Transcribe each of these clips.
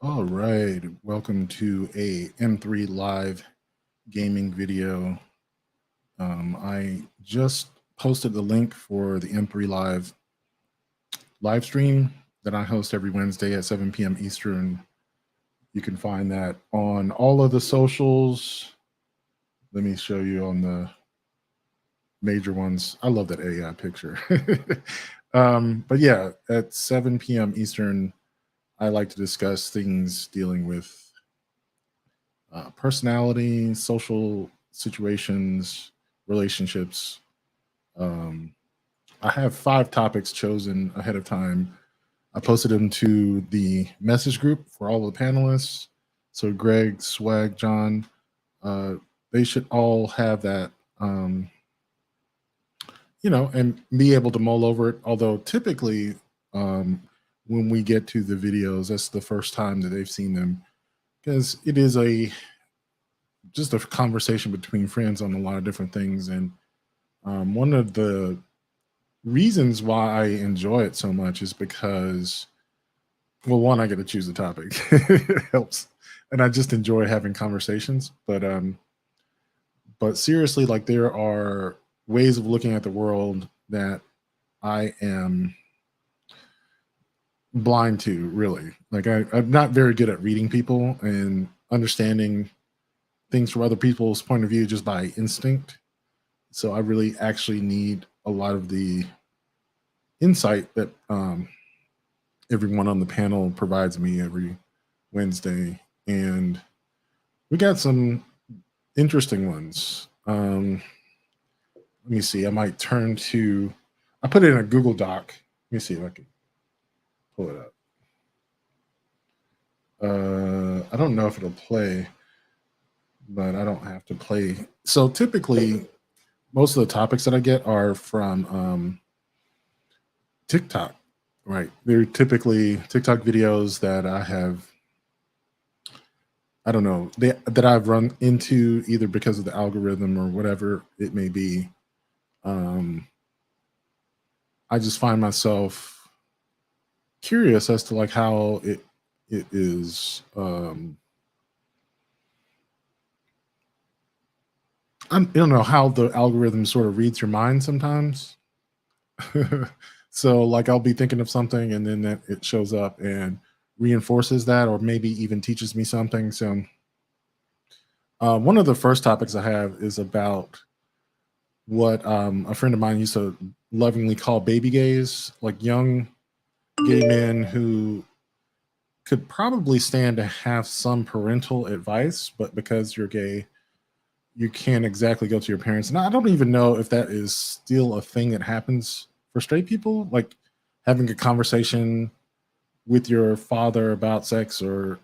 All right, welcome to a M3 live gaming video. I just posted the link for the M3 live stream that I host every Wednesday at 7 p.m. Eastern. You can find that on all of the socials. Let me show you on the major ones. I love that AI picture. But yeah, at 7 p.m. Eastern, I like to discuss things dealing with personality, social situations, relationships. Um, I have 5 topics chosen ahead of time. I posted them to the message group for all the panelists. So Greg, Swag, John, uh, they should all have that, and be able to mull over it. Although typically, um, when we get to the videos, that's the first time that they've seen them because it is just a conversation between friends on a lot of different things. And one of the reasons why I enjoy it so much is because, well, one, I get to choose the topic. It helps, and I just enjoy having conversations. But seriously, like there are ways of looking at the world that I am blind to. Really, like I'm not very good at reading people and understanding things from other people's point of view just by instinct. So I really actually need a lot of the insight that everyone on the panel provides me every Wednesday. And we got some interesting ones. Let me see. I might turn to, I put it in a Google Doc. Let me see if I can pull it up. I don't know if it'll play, but I don't have to play. So typically, most of the topics that I get are from TikTok, right? They're typically TikTok videos that I don't know, that I've run into either because of the algorithm or whatever it may be. Um, I just find myself curious as to like how it is. I don't know how the algorithm sort of reads your mind sometimes. So like I'll be thinking of something and then that it shows up and reinforces that, or maybe even teaches me something. So one of the first topics I have is about what a friend of mine used to lovingly call baby gays, like young gay men who could probably stand to have some parental advice, but because you're gay, you can't exactly go to your parents. And I don't even know if that is still a thing that happens for straight people, like having a conversation with your father about sex, or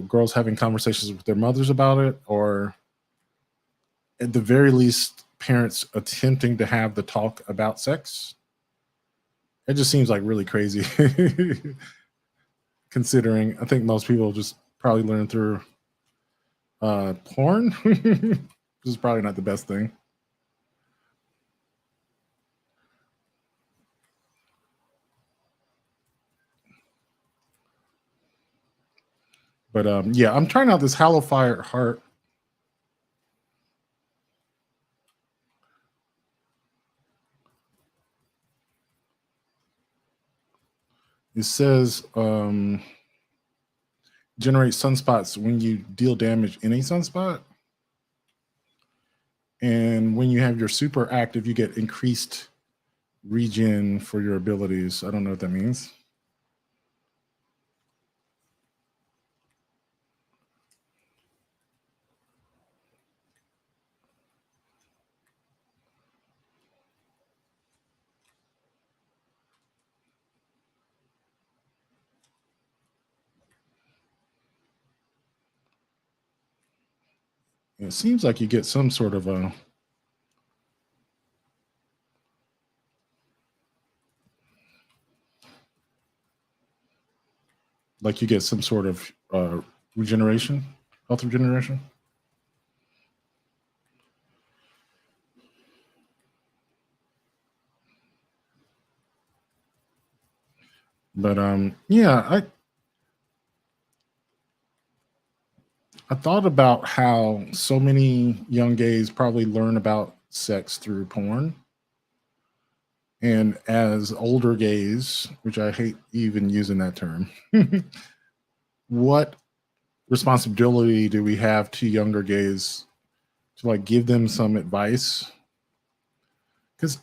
girls having conversations with their mothers about it, or at the very least parents attempting to have the talk about sex. It just seems like really crazy. Considering I think most people just probably learn through porn, which is probably not the best thing. But yeah, I'm trying out this Hollow Fire Heart. It says generate sunspots when you deal damage in a sunspot. And when you have your super active, you get increased regen for your abilities. I don't know what that means. It seems like you get some sort of a, like you get some sort of regeneration, health regeneration. But yeah, I thought about how so many young gays probably learn about sex through porn. And as older gays, which I hate even using that term, what responsibility do we have to younger gays to like give them some advice? Because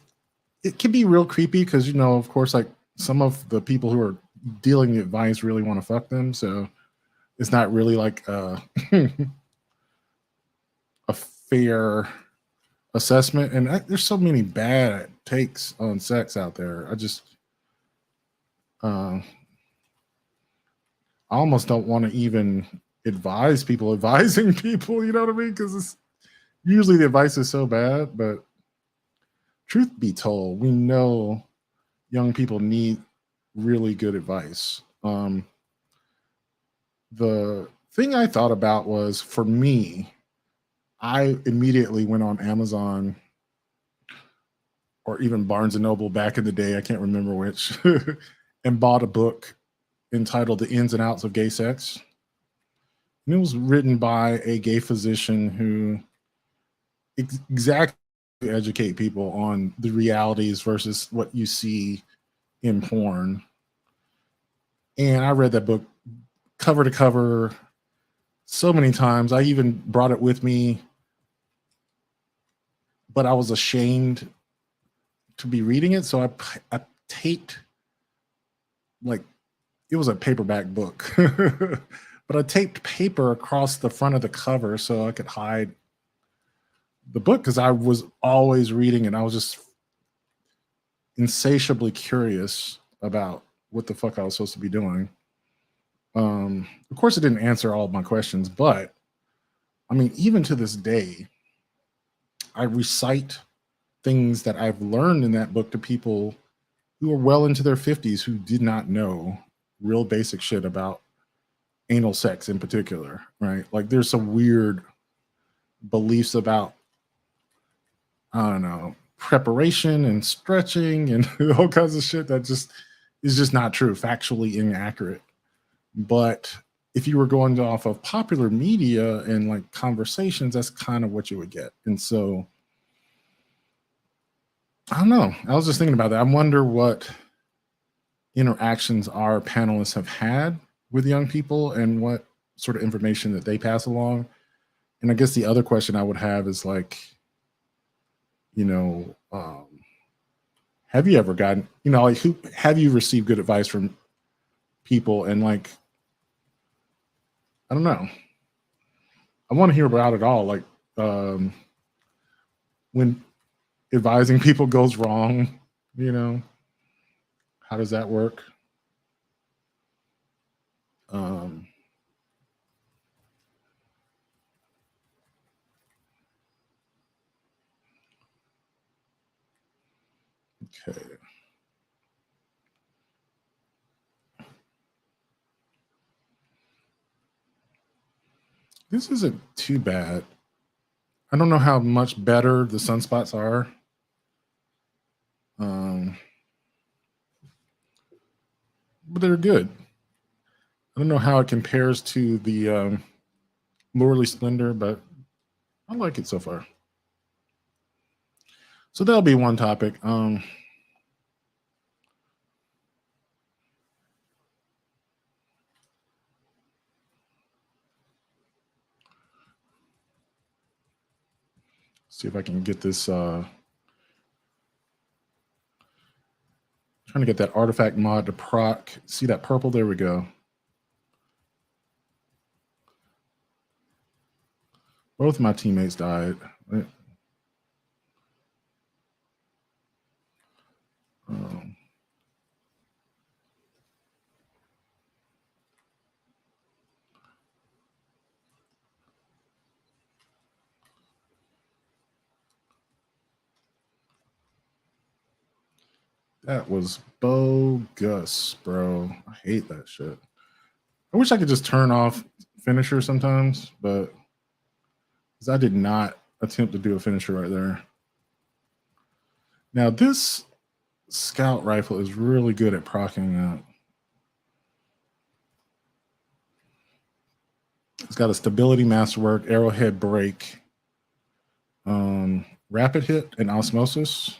it can be real creepy because, you know, of course, like some of the people who are dealing the advice really want to fuck them. So it's not really like a fair assessment. And there's so many bad takes on sex out there. Uh, I almost don't want to even advise people advising people. You know what I mean? Because usually the advice is so bad. But truth be told, we know young people need really good advice. The thing I thought about was for me, I immediately went on Amazon or even Barnes and Noble back in the day, I can't remember which, and bought a book entitled The Ins and Outs of Gay Sex. And it was written by a gay physician who exactly educate people on the realities versus what you see in porn. And I read that book cover to cover so many times. I even brought it with me, but I was ashamed to be reading it. So I taped, like, it was a paperback book, but I taped paper across the front of the cover so I could hide the book because I was always reading it. I was just insatiably curious about what the fuck I was supposed to be doing. Of course, it didn't answer all of my questions, but I mean, even to this day, I recite things that I've learned in that book to people who are well into their 50s who did not know real basic shit about anal sex in particular, right? Like there's some weird beliefs about, I don't know, preparation and stretching and all kinds of shit that just is just not true, factually inaccurate. But if you were going off of popular media and like conversations, that's kind of what you would get. And so I don't know. I was just thinking about that. I wonder what interactions our panelists have had with young people and what sort of information that they pass along. And I guess the other question I would have is like, you know, have you ever gotten, you know, like who have you received good advice from people? And like, I don't know. I want to hear about it all. Like when advising people goes wrong, you know, how does that work? Um, okay. This isn't too bad. I don't know how much better the sunspots are. Um, but they're good. I don't know how it compares to the Loreley Splendor, but I like it so far. So that'll be one topic. See if I can get this. Trying to get that artifact mod to proc. See that purple? There we go. Both my teammates died. Um, that was bogus, bro. I hate that shit. I wish I could just turn off finisher sometimes, but because I did not attempt to do a finisher right there. Now this scout rifle is really good at procking out. It's got a stability masterwork, arrowhead break, rapid hit, and osmosis.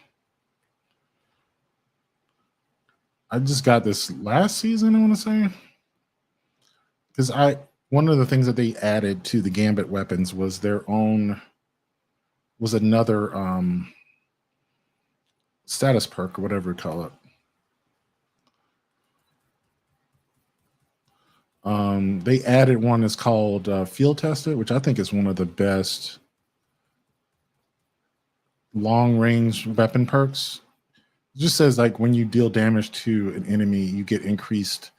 I just got this last season, I want to say. Because I one of the things that they added to the Gambit weapons was their own was another status perk or whatever you call it. They added one that's called Field Tested, which I think is one of the best long range weapon perks. It just says like when you deal damage to an enemy, you get increased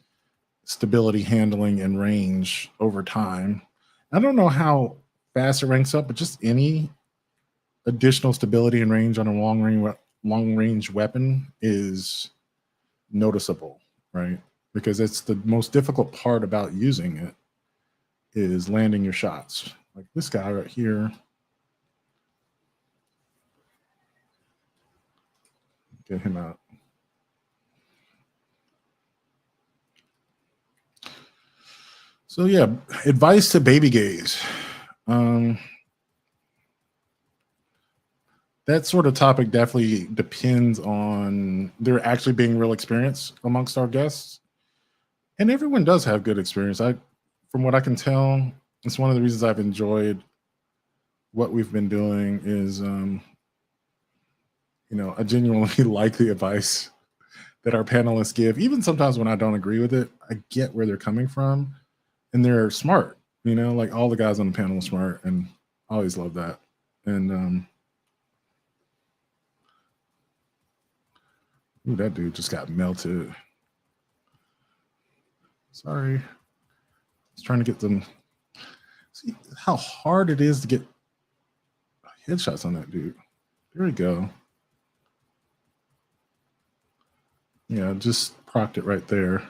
stability, handling, and range over time. I don't know how fast it ranks up, but just any additional stability and range on a long range weapon is noticeable, right? Because it's the most difficult part about using it is landing your shots. Like this guy right here. Get him out. So yeah, advice to baby gays. Um, that sort of topic definitely depends on there actually being real experience amongst our guests, and everyone does have good experience. From what I can tell, it's one of the reasons I've enjoyed what we've been doing. Is I genuinely like the advice that our panelists give. Even sometimes when I don't agree with it, I get where they're coming from, and they're smart. Like all the guys on the panel are smart, and I always love that. And ooh, that dude just got melted. Sorry. I was trying to get them. See how hard it is to get headshots on that dude. There we go. Yeah, just procced it right there.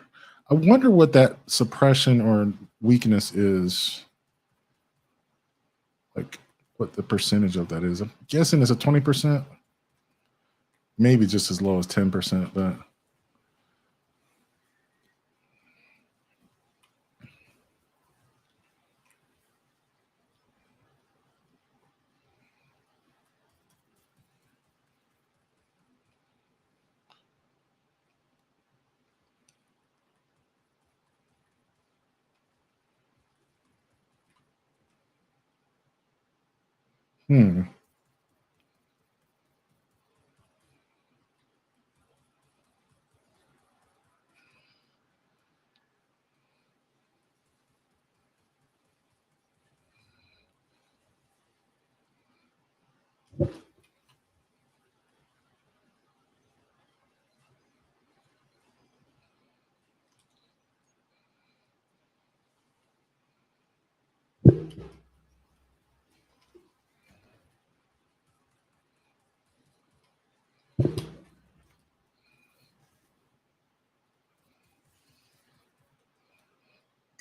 I wonder what that suppression or weakness is. Like what the percentage of that is. I'm guessing it's a 20%. Maybe just as low as 10%, but hmm.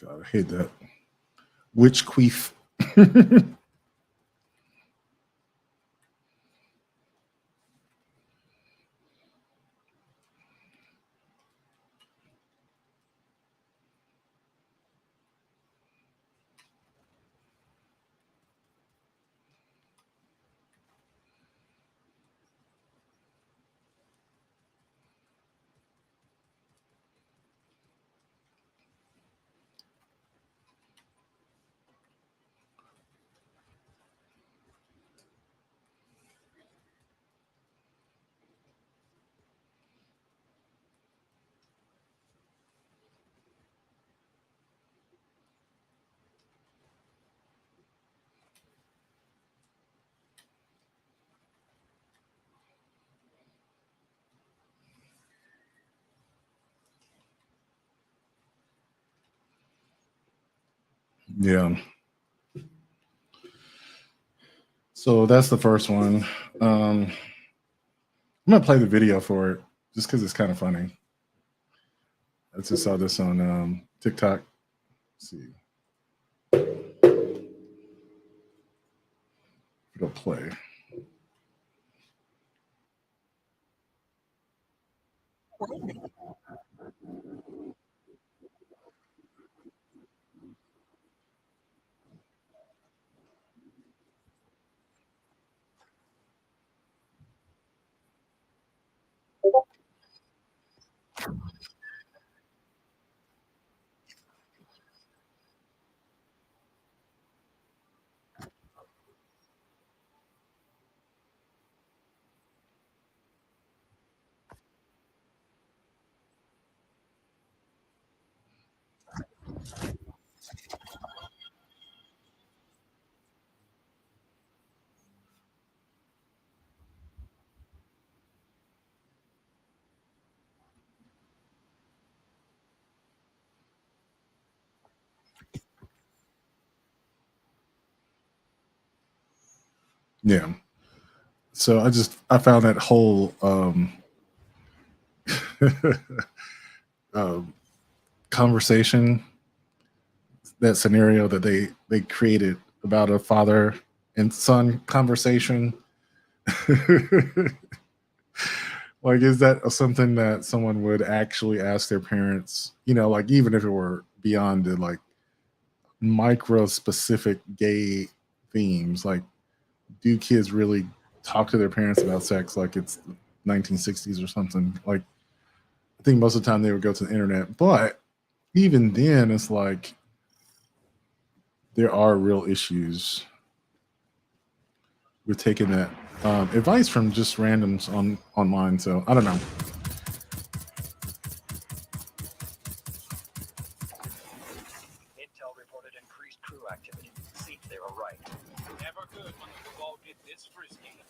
God, I hate that. Witch queef. Yeah. So that's the first one. I'm gonna play the video for it just because it's kind of funny. I just saw this on TikTok. Let's see, it'll play. Yeah. So I found that whole um, conversation, that scenario that they created about a father and son conversation. Like, is that something that someone would actually ask their parents? Like, even if it were beyond the like micro specific gay themes, like, do kids really talk to their parents about sex like it's the 1960s or something? Like, I think most of the time they would go to the internet, but even then, it's like there are real issues with taking that advice from just randoms online. So I don't know. Intel reported increased crew activity. Seems they were right. Never good when the cabal get this frisky.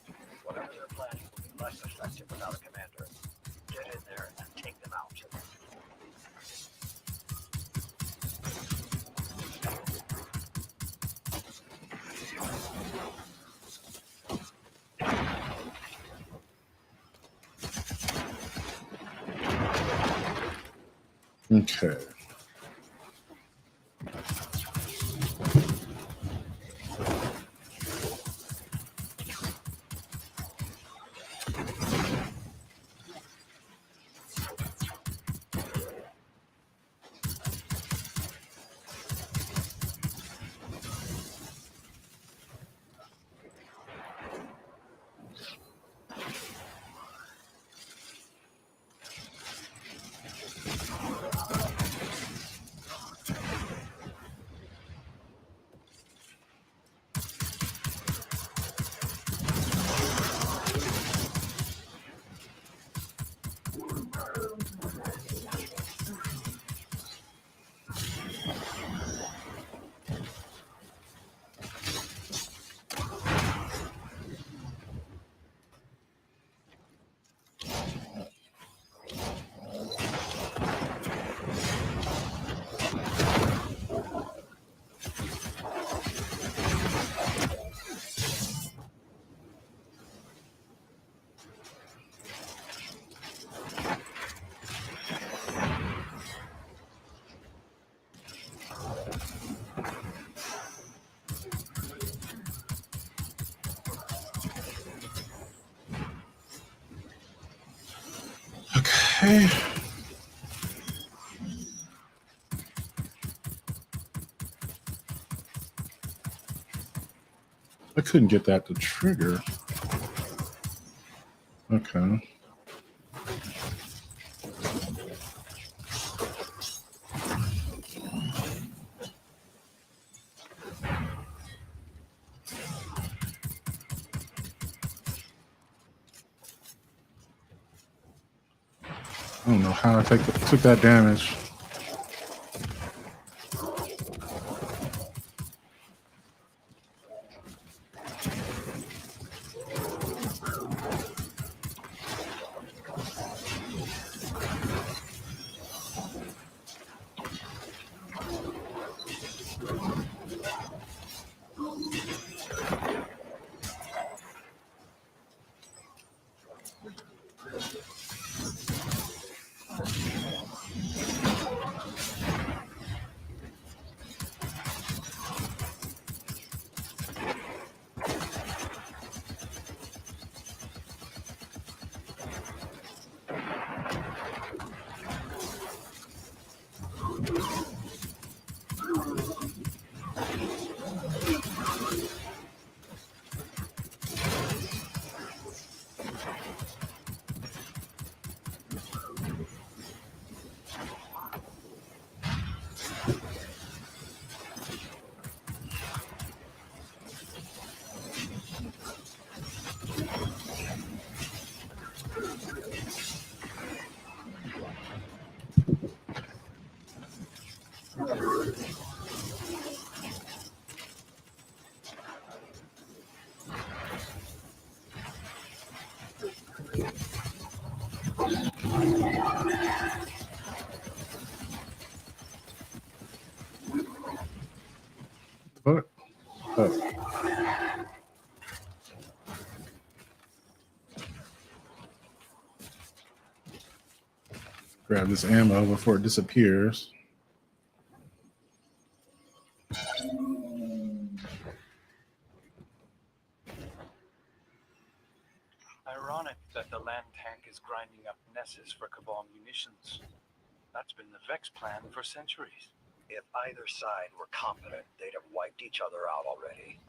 Whatever they're planning will be less effective without a commander. Get in there and take them out. Okay. Okay. I couldn't get that to trigger. Okay. I don't know how I took that damage. What? Oh. Grab this ammo before it disappears. Ironic that the land tank is grinding up Nessus for Cabal munitions. That's been the Vex plan for centuries. If either side were competent, they'd have wiped each other out already.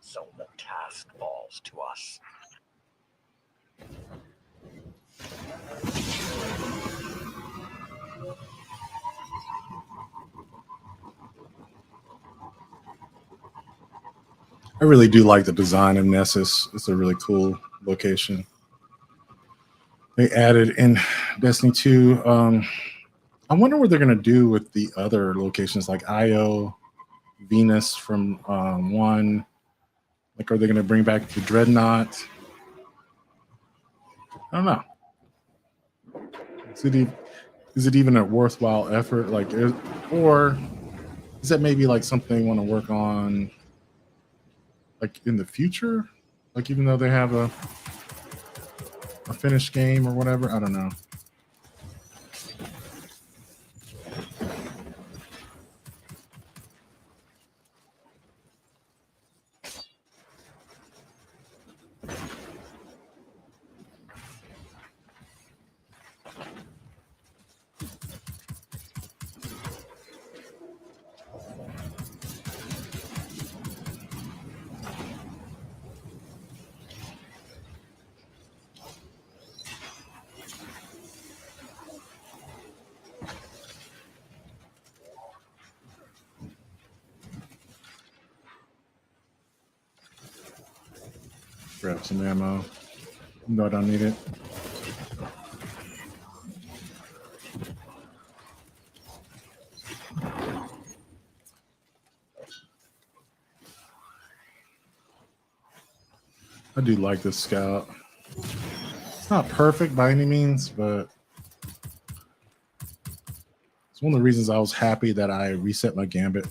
So the task falls to us. I really do like the design of Nessus. It's a really cool location. They added in Destiny 2. I wonder what they're going to do with the other locations like Io, Venus from 1. Like, are they going to bring back the Dreadnought? I don't know. Is it even a worthwhile effort? Like, or is that maybe like something they want to work on, like in the future? Like, even though they have a finished game or whatever, I don't know. Grab some ammo. No, I don't need it. I do like this scout. It's not perfect by any means, but it's one of the reasons I was happy that I reset my gambit.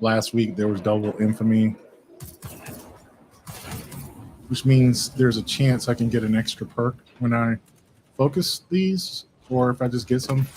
Last week there was double infamy, which means there's a chance I can get an extra perk when I focus these, or if I just get some.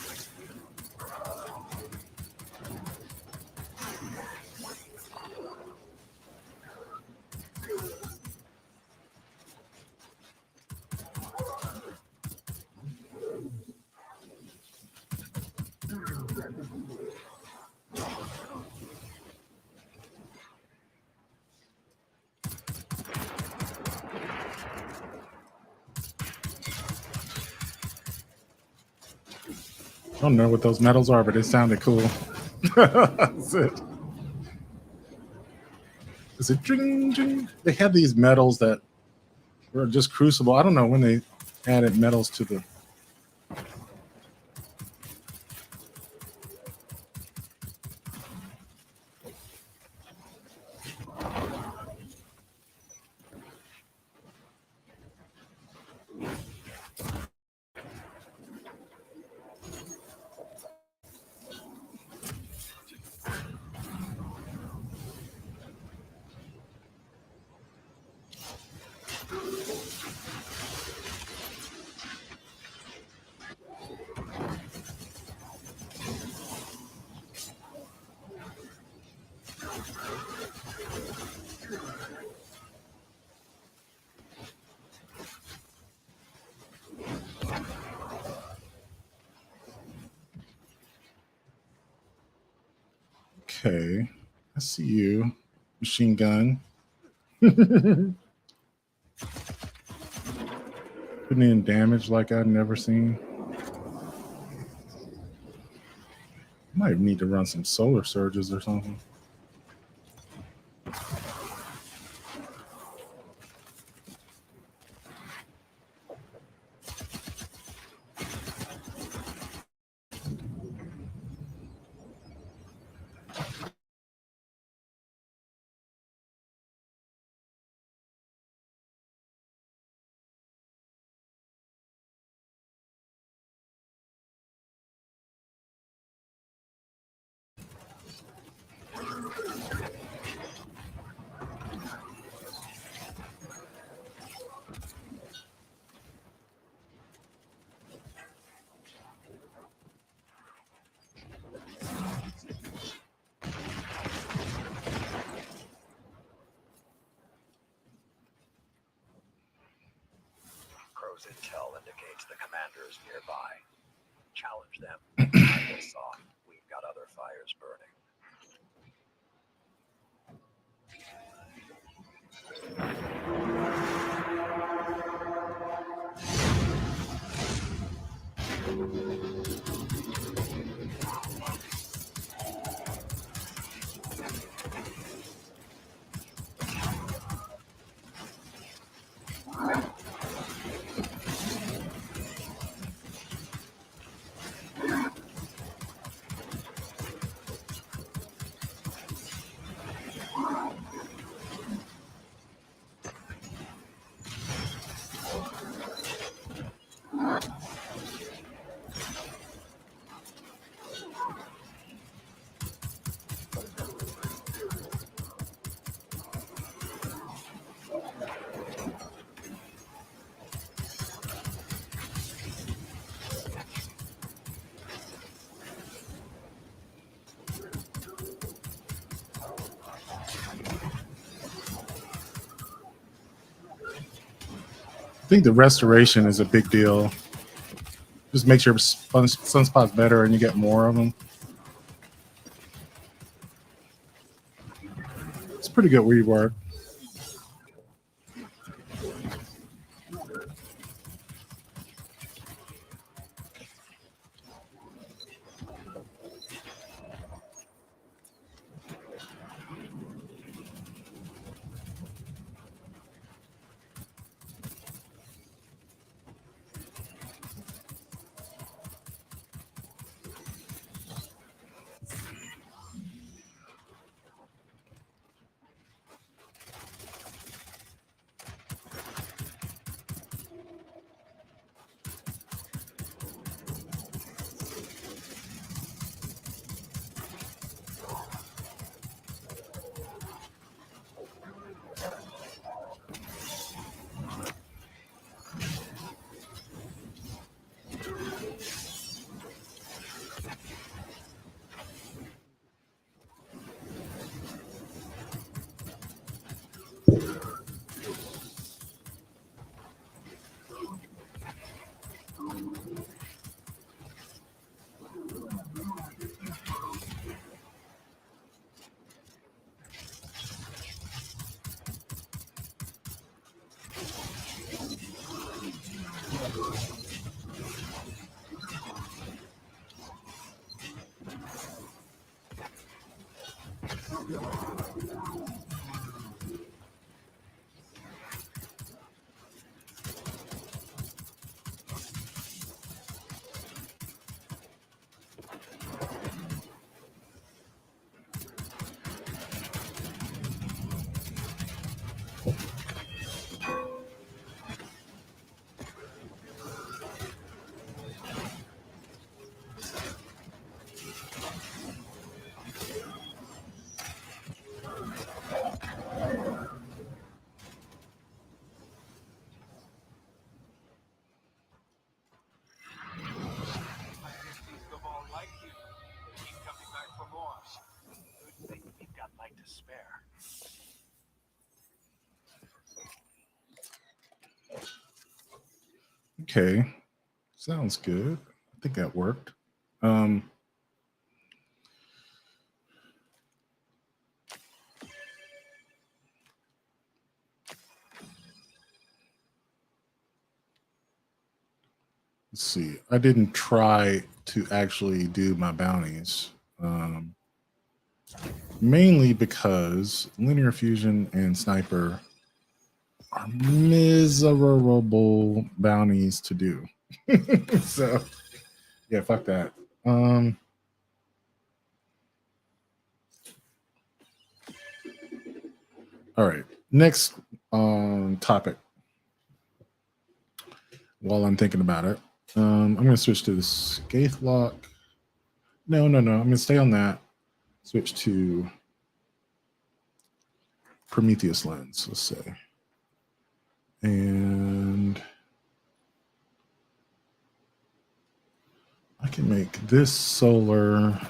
I don't know what those medals are, but it sounded cool. That's it. Is it ding, ding? They have these medals that were just Crucible. I don't know when they added medals to the. Okay, I see you, machine gun. Putting in damage like I've never seen. Might need to run some solar surges or something. Tues intel indicates the commander is nearby. Challenge them. Fight us off. We've got other fires burning. I think the restoration is a big deal. Just makes your sunspots better and you get more of them. It's pretty good rework. Spare. Okay. Sounds good. I think that worked. Let's see. I didn't try to actually do my bounties. Mainly because linear fusion and sniper are miserable bounties to do. So yeah, fuck that. All right. Next topic. While I'm thinking about it, I'm going to switch to the Scathe Lock. No. I'm going to stay on that. Switch to Prometheus Lens, let's say. And I can make this solar.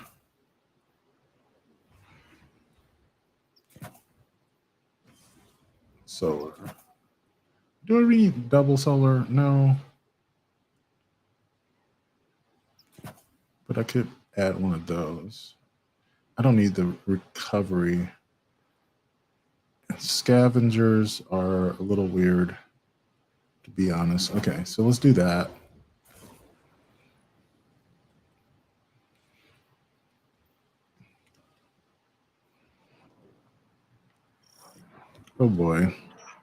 Do I need double solar? No. But I could add one of those. I don't need the recovery. Scavengers are a little weird, to be honest. Okay, so let's do that. Oh boy.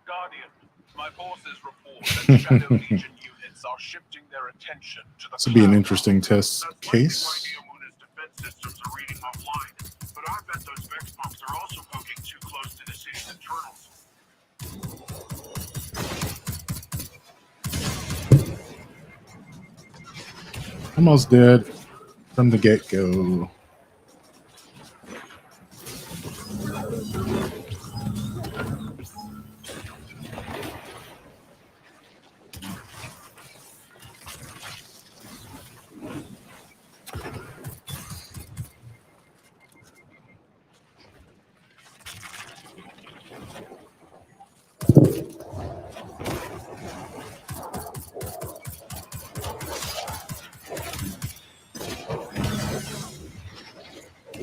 Guardian, my forces report that Shadow Legion units are shifting their attention to the This would be an cloud. interesting test That's case. likely why Neomuna's defense systems are reading offline, but I bet those Vex punks are also poking too close to the city's internals. Almost dead from the get-go.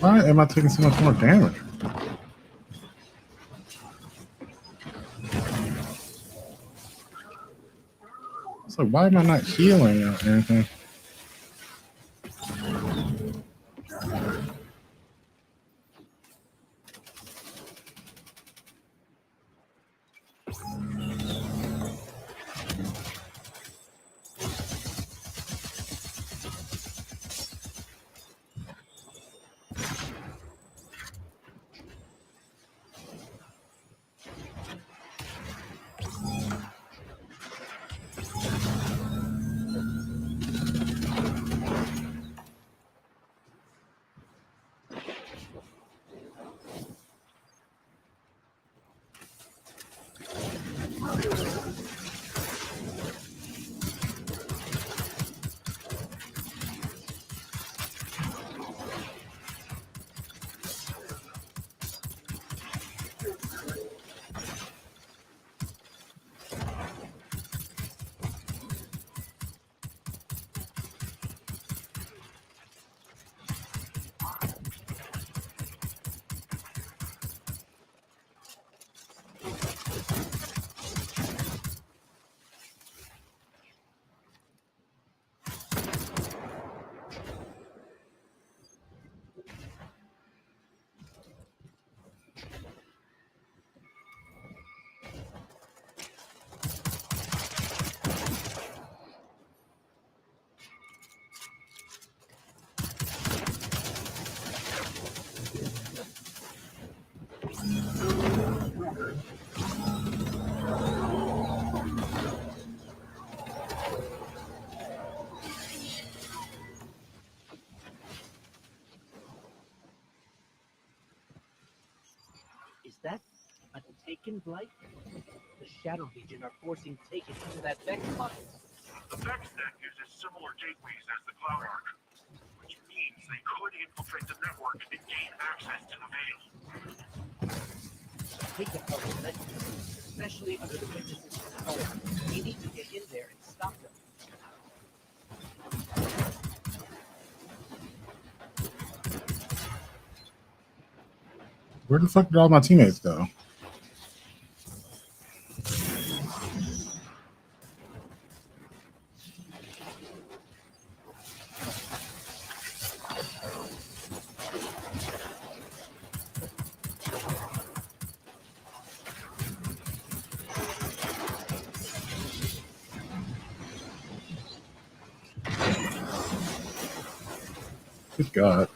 Why am I taking so much more damage? It's like, why am I not healing or anything? Is that a Taken blight? The Shadow Legion are forcing Taken into that Vex pocket. The Vex net uses similar gateways as the Cloud Arc, which means they could infiltrate the network and gain access to the Veil. Taken are relentless, especially under the Witness's control. We need to get in there and stop them. Where the fuck did all my teammates go? Good God.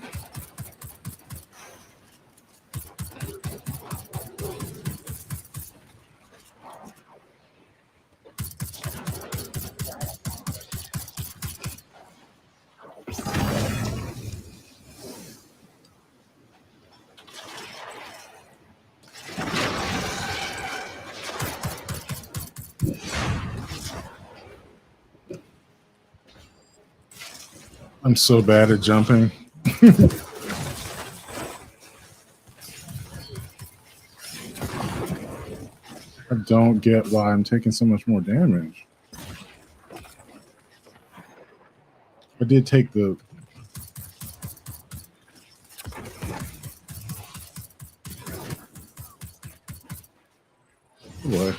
I'm so bad at jumping. I don't get why I'm taking so much more damage. I did take the... Oh boy.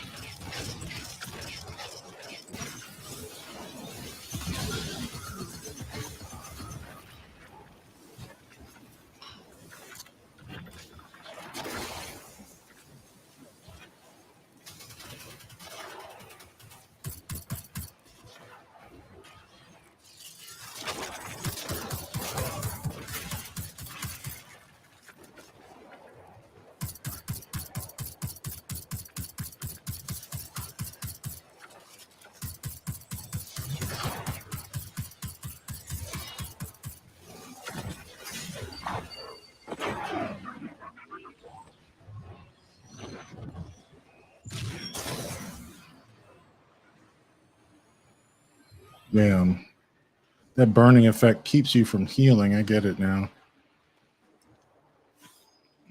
Damn. That burning effect keeps you from healing. I get it now.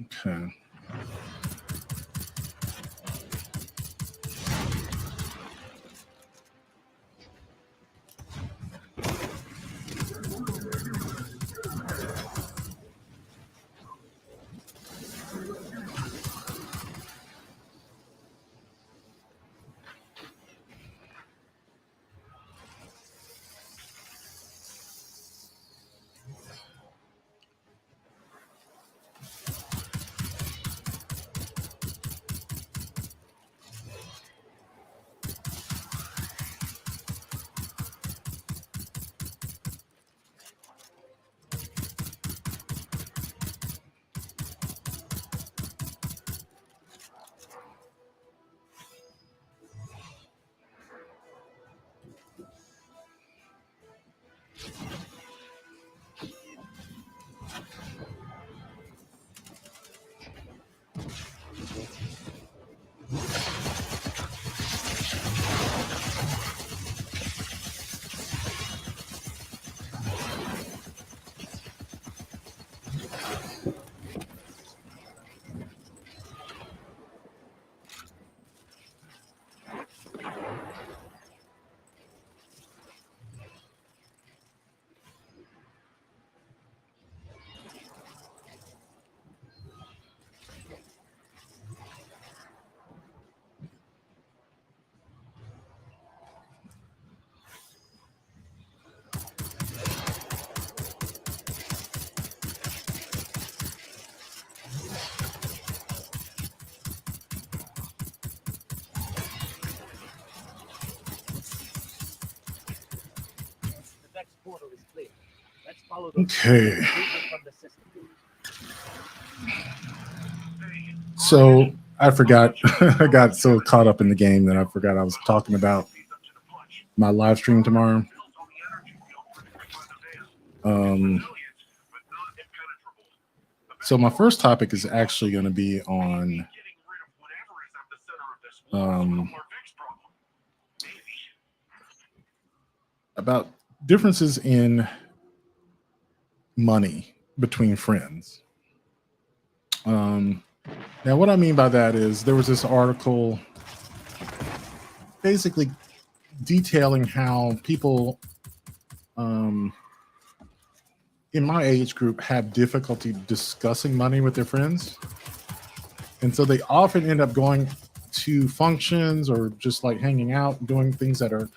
Okay. The Vex portal is clear. Let's follow the Okay. movement from the system. So I forgot. I got so caught up in the game that I forgot I was talking about my live stream tomorrow. So my first topic is actually going to be on about differences in money between friends. Now, what I mean by that is there was this article basically detailing how people in my age group have difficulty discussing money with their friends. And so they often end up going to functions or just like hanging out, doing things that are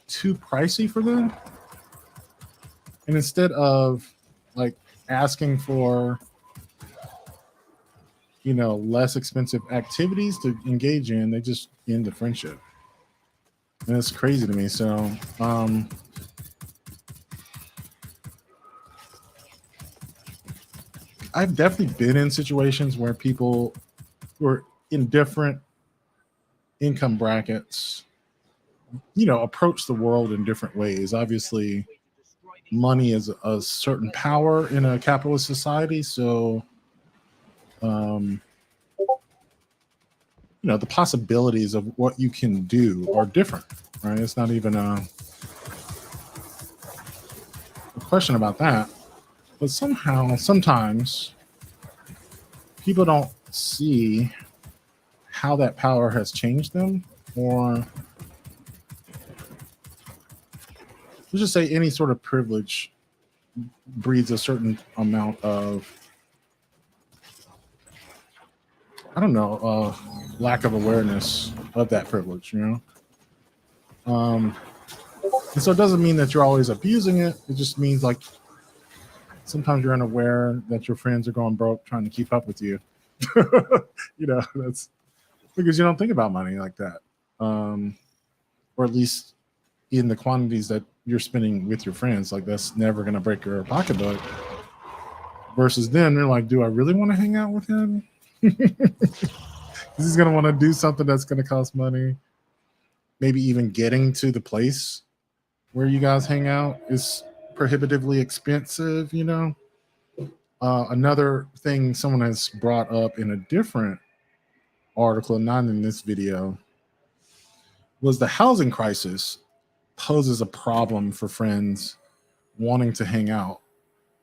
too pricey for them. And instead of like asking for, you know, less expensive activities to engage in, they just end the friendship. And it's crazy to me. So, I've definitely been in situations where people who are in different income brackets, you know, approach the world in different ways. Obviously, money is a certain power in a capitalist society. So, you know, the possibilities of what you can do are different, right? It's not even a question about that. But somehow, sometimes people don't see how that power has changed them, or let's just say any sort of privilege breeds a certain amount of, I don't know, lack of awareness of that privilege, you know? And so it doesn't mean that you're always abusing it. It just means like sometimes you're unaware that your friends are going broke trying to keep up with you. You know, that's because you don't think about money like that. Or at least in the quantities that you're spending with your friends, like that's never going to break your pocketbook. Versus then they're like, do I really want to hang out with him? He's going to want to do something that's going to cost money. Maybe even getting to the place where you guys hang out is prohibitively expensive, you know? Another thing someone has brought up in a different article, not in this video, was the housing crisis poses a problem for friends wanting to hang out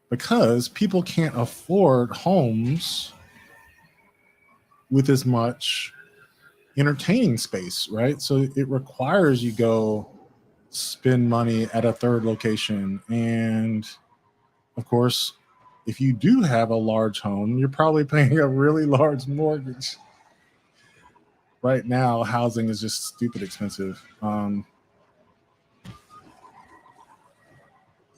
because people can't afford homes with as much entertaining space, right? So it requires you go spend money at a third location. And of course, if you do have a large home, you're probably paying a really large mortgage. Right now, housing is just stupid expensive.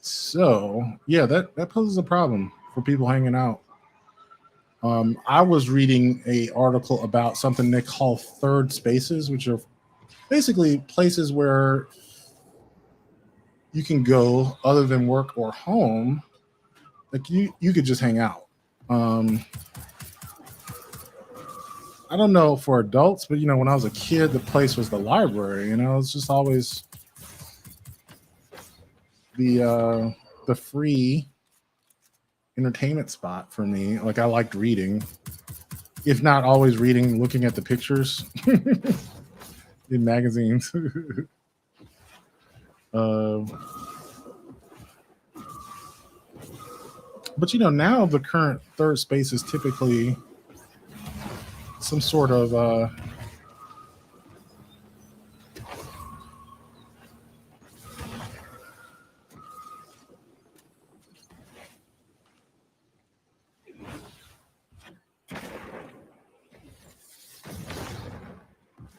So yeah, that poses a problem for people hanging out. I was reading a article about something they call third spaces, which are basically places where you can go other than work or home. Like you could just hang out. I don't know for adults, but you know, when I was a kid, the place was the library. You know, it's just always the free entertainment spot for me. Like I liked reading, if not always reading, looking at the pictures in magazines. But you know, now the current third space is typically some sort of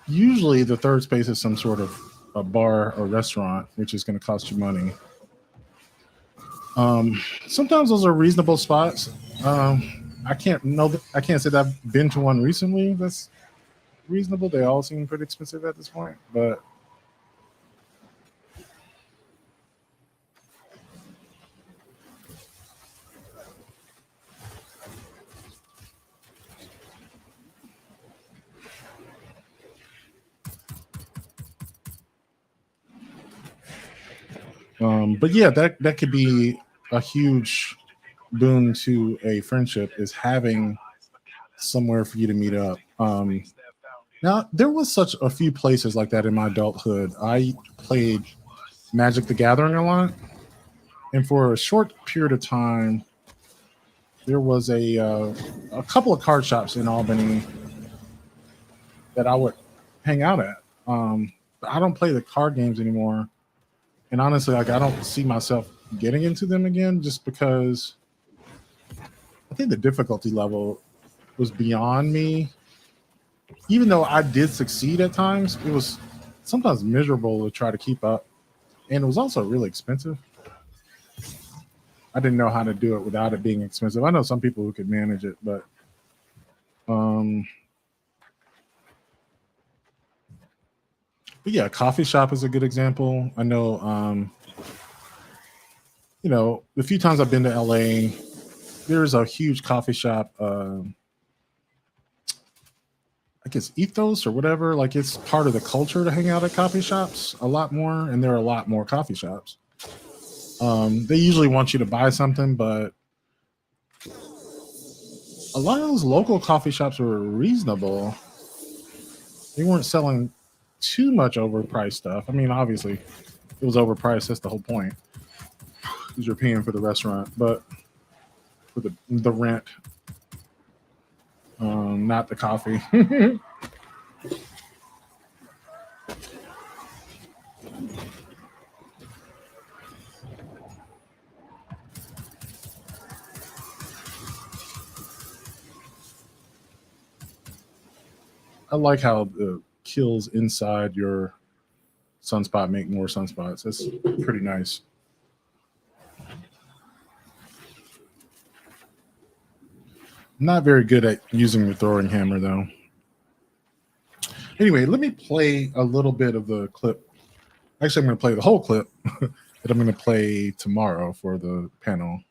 usually the third space is some sort of a bar or restaurant, which is going to cost you money. Sometimes those are reasonable spots. I can't say that I've been to one recently that's reasonable. They all seem pretty expensive at this point, but yeah, that could be a huge boon to a friendship, is having somewhere for you to meet up. Now there was such a few places like that in my adulthood. I played Magic the Gathering a lot, and for a short period of time, there was a couple of card shops in Albany that I would hang out at. But I don't play the card games anymore, and honestly, like I don't see myself getting into them again, just because I think the difficulty level was beyond me. Even though I did succeed at times, it was sometimes miserable to try to keep up, and it was also really expensive. I didn't know how to do it without it being expensive. I know some people who could manage it, but yeah, coffee shop is a good example. I know, you know, the few times I've been to LA, there's a huge coffee shop. I guess ethos or whatever. Like it's part of the culture to hang out at coffee shops a lot more, and there are a lot more coffee shops. They usually want you to buy something, but a lot of those local coffee shops were reasonable. They weren't selling too much overpriced stuff. I mean, obviously, it was overpriced. That's the whole point, because you're paying for the restaurant, but for the rent, not the coffee. I like how the kills inside your sunspot make more sunspots. That's pretty nice. Not very good at using the throwing hammer though. Anyway, let me play a little bit of the clip. Actually, I'm going to play the whole clip that I'm going to play tomorrow for the panel.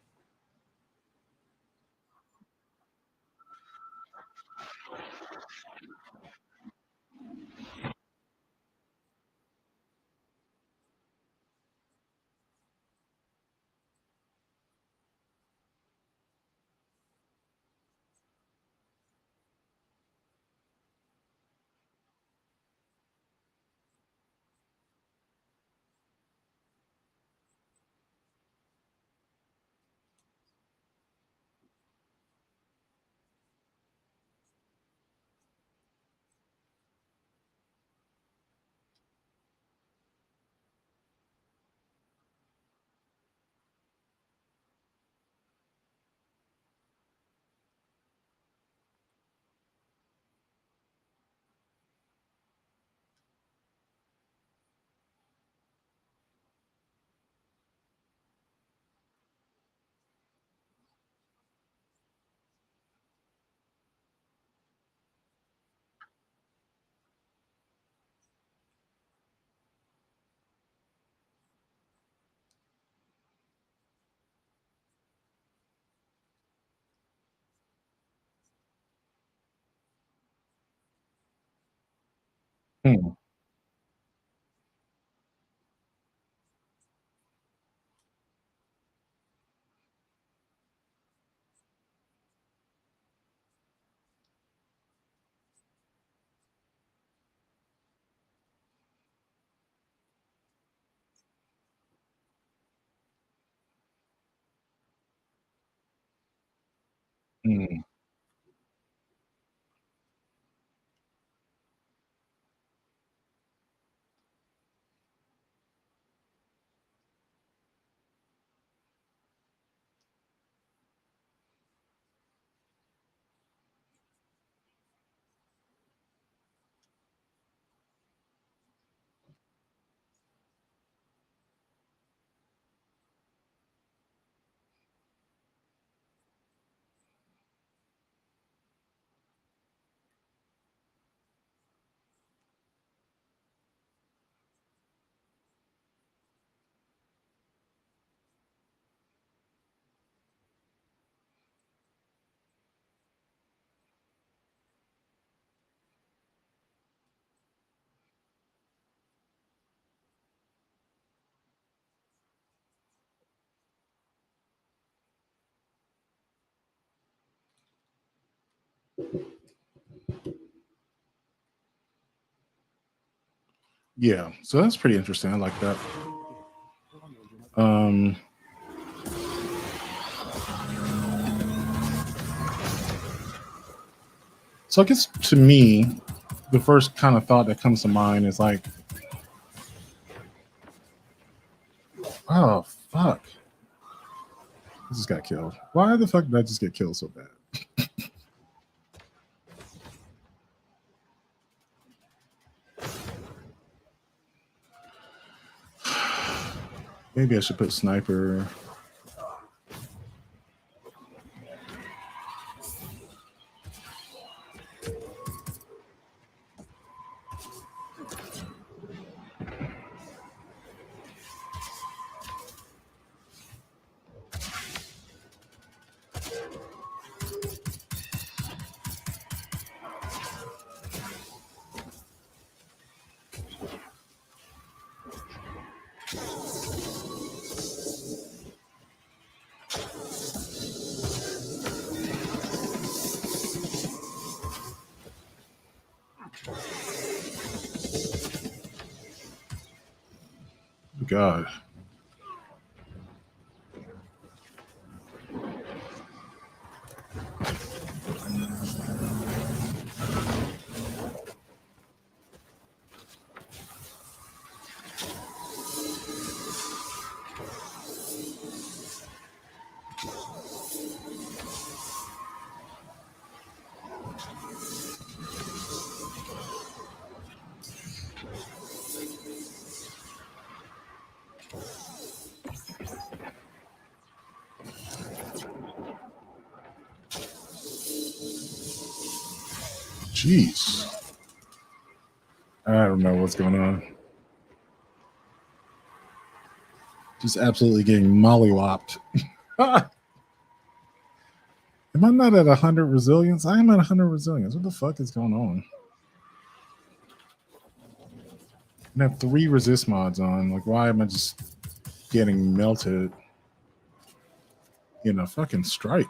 Hmm. Hmm. Yeah, so that's pretty interesting. I like that. Um, so I guess to me, the first kind of thought that comes to mind is like, oh fuck, I just got killed. Why the fuck did I just get killed so bad? Maybe I should put sniper. God. Jeez. I don't know what's going on. Just absolutely getting mollywopped. Am I not at 100 resilience? I am at 100 resilience. What the fuck is going on? I have 3 resist mods on. Like, why am I just getting melted in a fucking strike?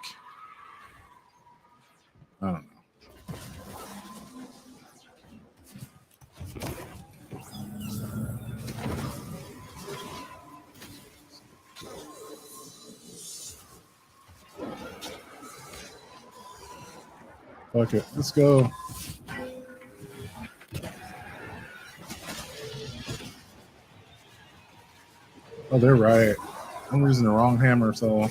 I don't know. Fuck it. Let's go. Oh, they're right. I'm using the wrong hammer, so.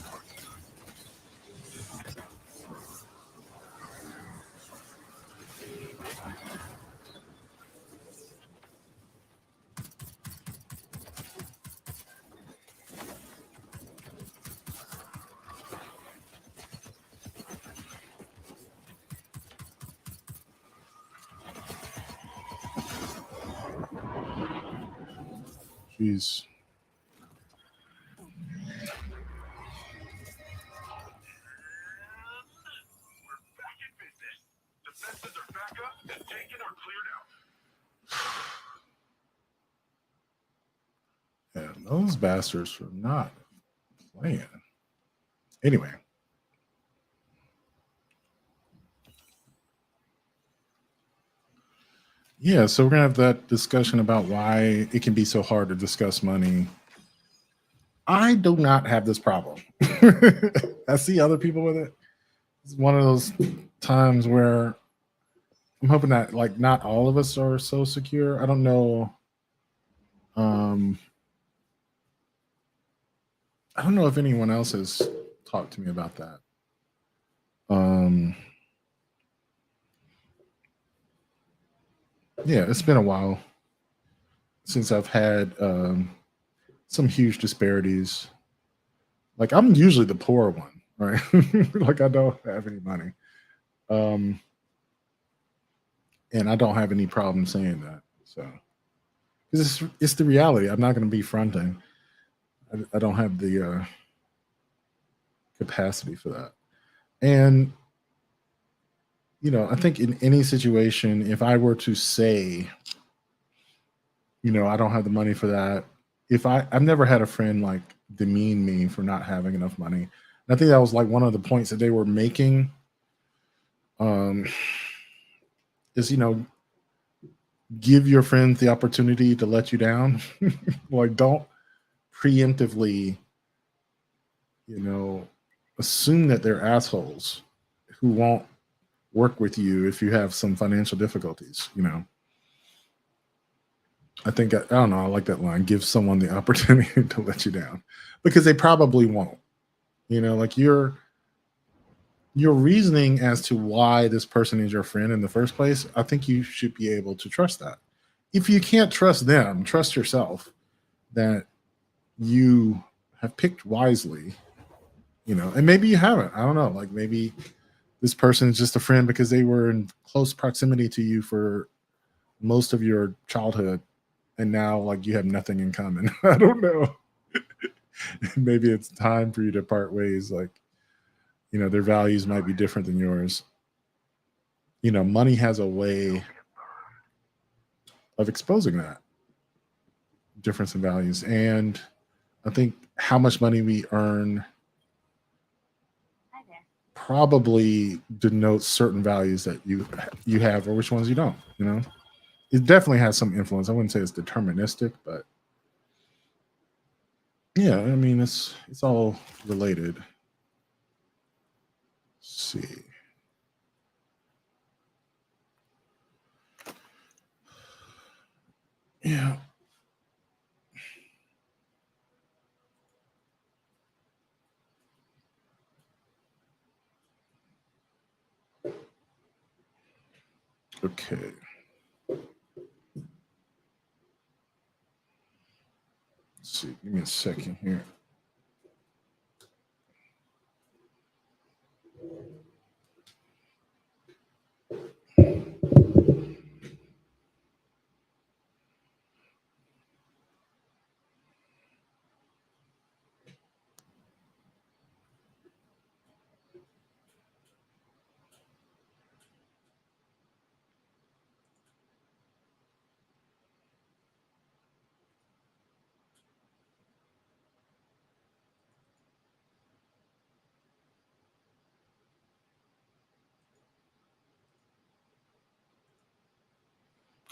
Jeez. We're back in business. Defenses are back up and taken or cleared out. Yeah, those bastards are not playing. Anyway. Yeah, so we're gonna have that discussion about why it can be so hard to discuss money. I do not have this problem. I see other people with it. It's one of those times where I'm hoping that like not all of us are so secure. I don't know. I don't know if anyone else has talked to me about that. Yeah, it's been a while since I've had some huge disparities. Like I'm usually the poor one, right? Like I don't have any money. And I don't have any problem saying that. So because it's the reality. I'm not going to be fronting. I don't have the capacity for that. And I think in any situation, if I were to say, I don't have the money for that. If I've never had a friend like demean me for not having enough money. And I think that was like one of the points that they were making. Is give your friends the opportunity to let you down. Like don't preemptively, assume that they're assholes who won't work with you if you have some financial difficulties. I think I don't know. I like that line. Give someone the opportunity to let you down, because they probably won't. Like your reasoning as to why this person is your friend in the first place. I think you should be able to trust that. If you can't trust them, trust yourself that you have picked wisely. And maybe you haven't. I don't know. Like maybe this person is just a friend because they were in close proximity to you for most of your childhood, and now like you have nothing in common. I don't know. Maybe it's time for you to part ways. Like, their values might be different than yours. Money has a way of exposing that difference in values. And I think how much money we earn probably denotes certain values that you have or which ones you don't. It definitely has some influence. I wouldn't say it's deterministic, but yeah, I mean it's all related. Let's see. Yeah. Okay. Let's see. Give me a second here.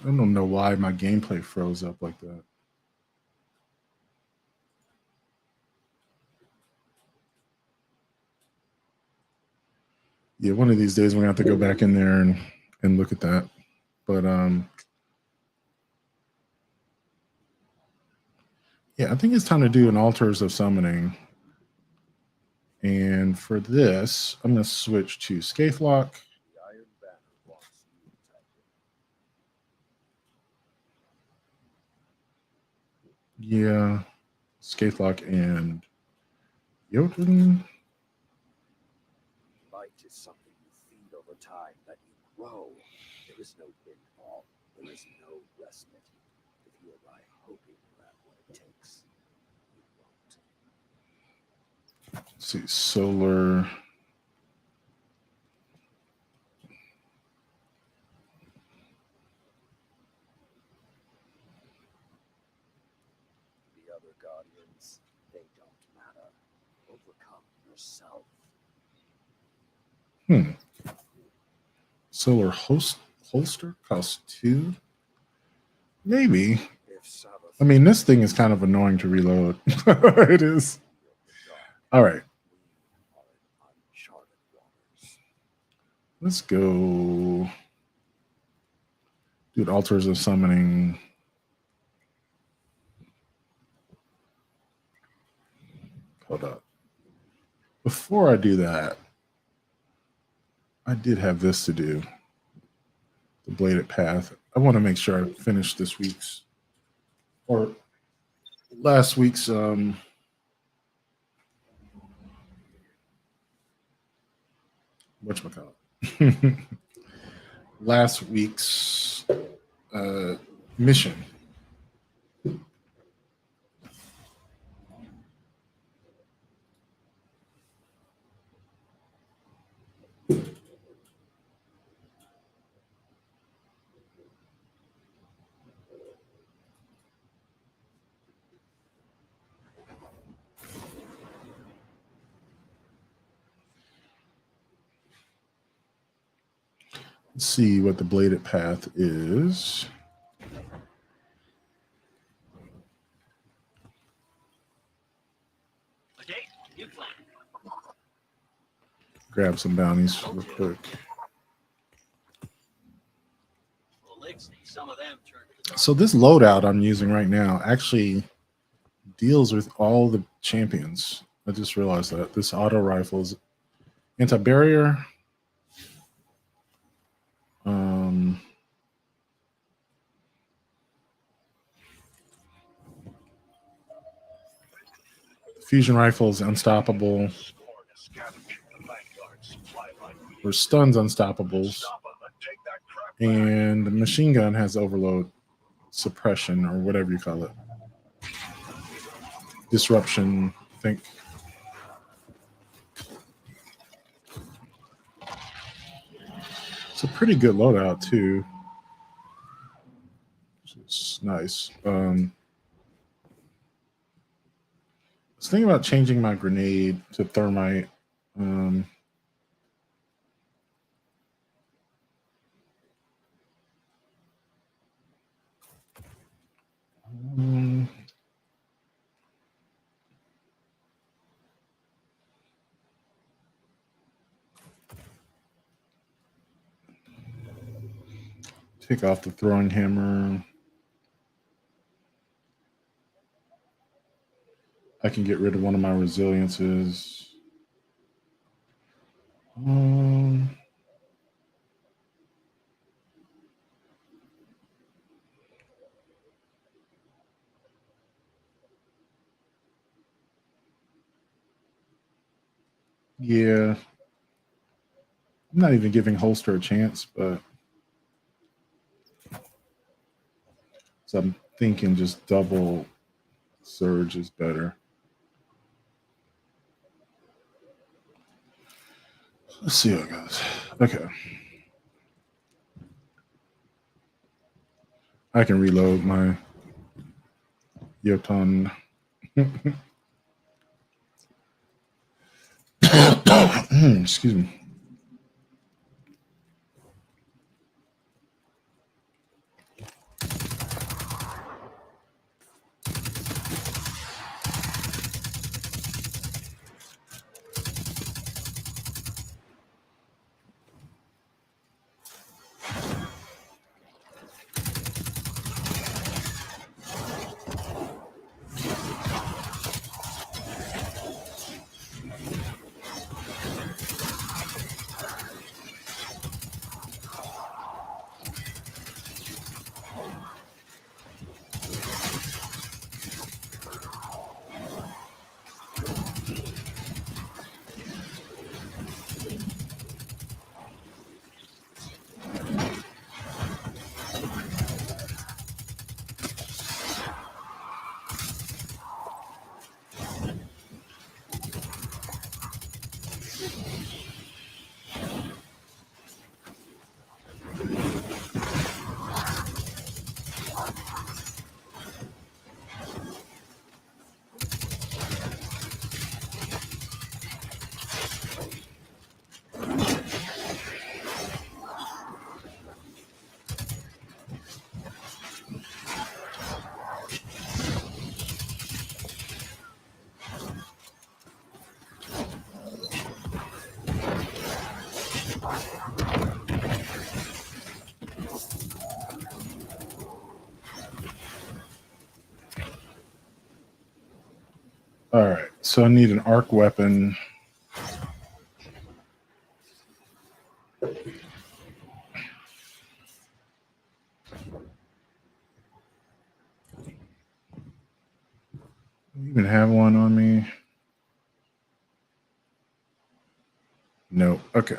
I don't know why my gameplay froze up like that. Yeah, one of these days we're gonna have to go back in there and look at that. But yeah, I think it's time to do an altars of summoning. And for this, I'm gonna switch to Scathelocke. The Iron Banner wants you, Titan. Yeah, Scathelocke and Jotun. Light is something you feed over time, that you grow. There is no windfall. There is no respite. If you arrive hoping you have what it takes, you won't. Let's see, solar. The other Guardians, they don't matter. Overcome yourself. Solar holster costs 2. Maybe. If Sabbath I mean, this thing is kind of annoying to reload. It is. All right, we are in uncharted waters. let's go. Dude, altars of summoning. Hold up. Before I do that, I did have this to do. The bladed path. I want to make sure I finish this week's or last week's whatchamacallit? Last week's mission. Let's see what the bladed path is. Okay, new plan. Grab some bounties real quick. Well, let's see some of them turn to the So this loadout I'm using right now actually deals with all the champions. I just realized that this auto rifle is anti-barrier. Fusion rifle is unstoppable. Scorn to scavenge the Vanguard supply line. Or stuns unstoppables. Stop 'em and take that crap back. And the machine gun has overload suppression or whatever you call it. Disruption, I think. It's a pretty good loadout too. It's nice. I was thinking about changing my grenade to thermite. Take off the throwing hammer. I can get rid of one of my resiliences. Yeah. I'm not even giving holster a chance, but so I'm thinking just double surge is better. Let's see how it goes. Okay. I can reload my Jotun. Excuse me. All right, so I need an arc weapon. Do I even have one on me? No. Okay.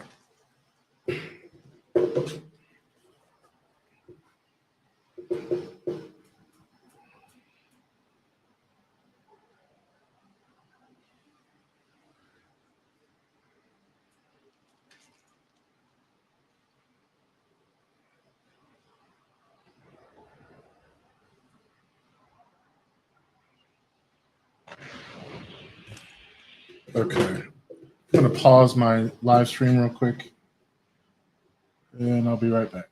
Okay. I'm going to pause my live stream real quick, and I'll be right back.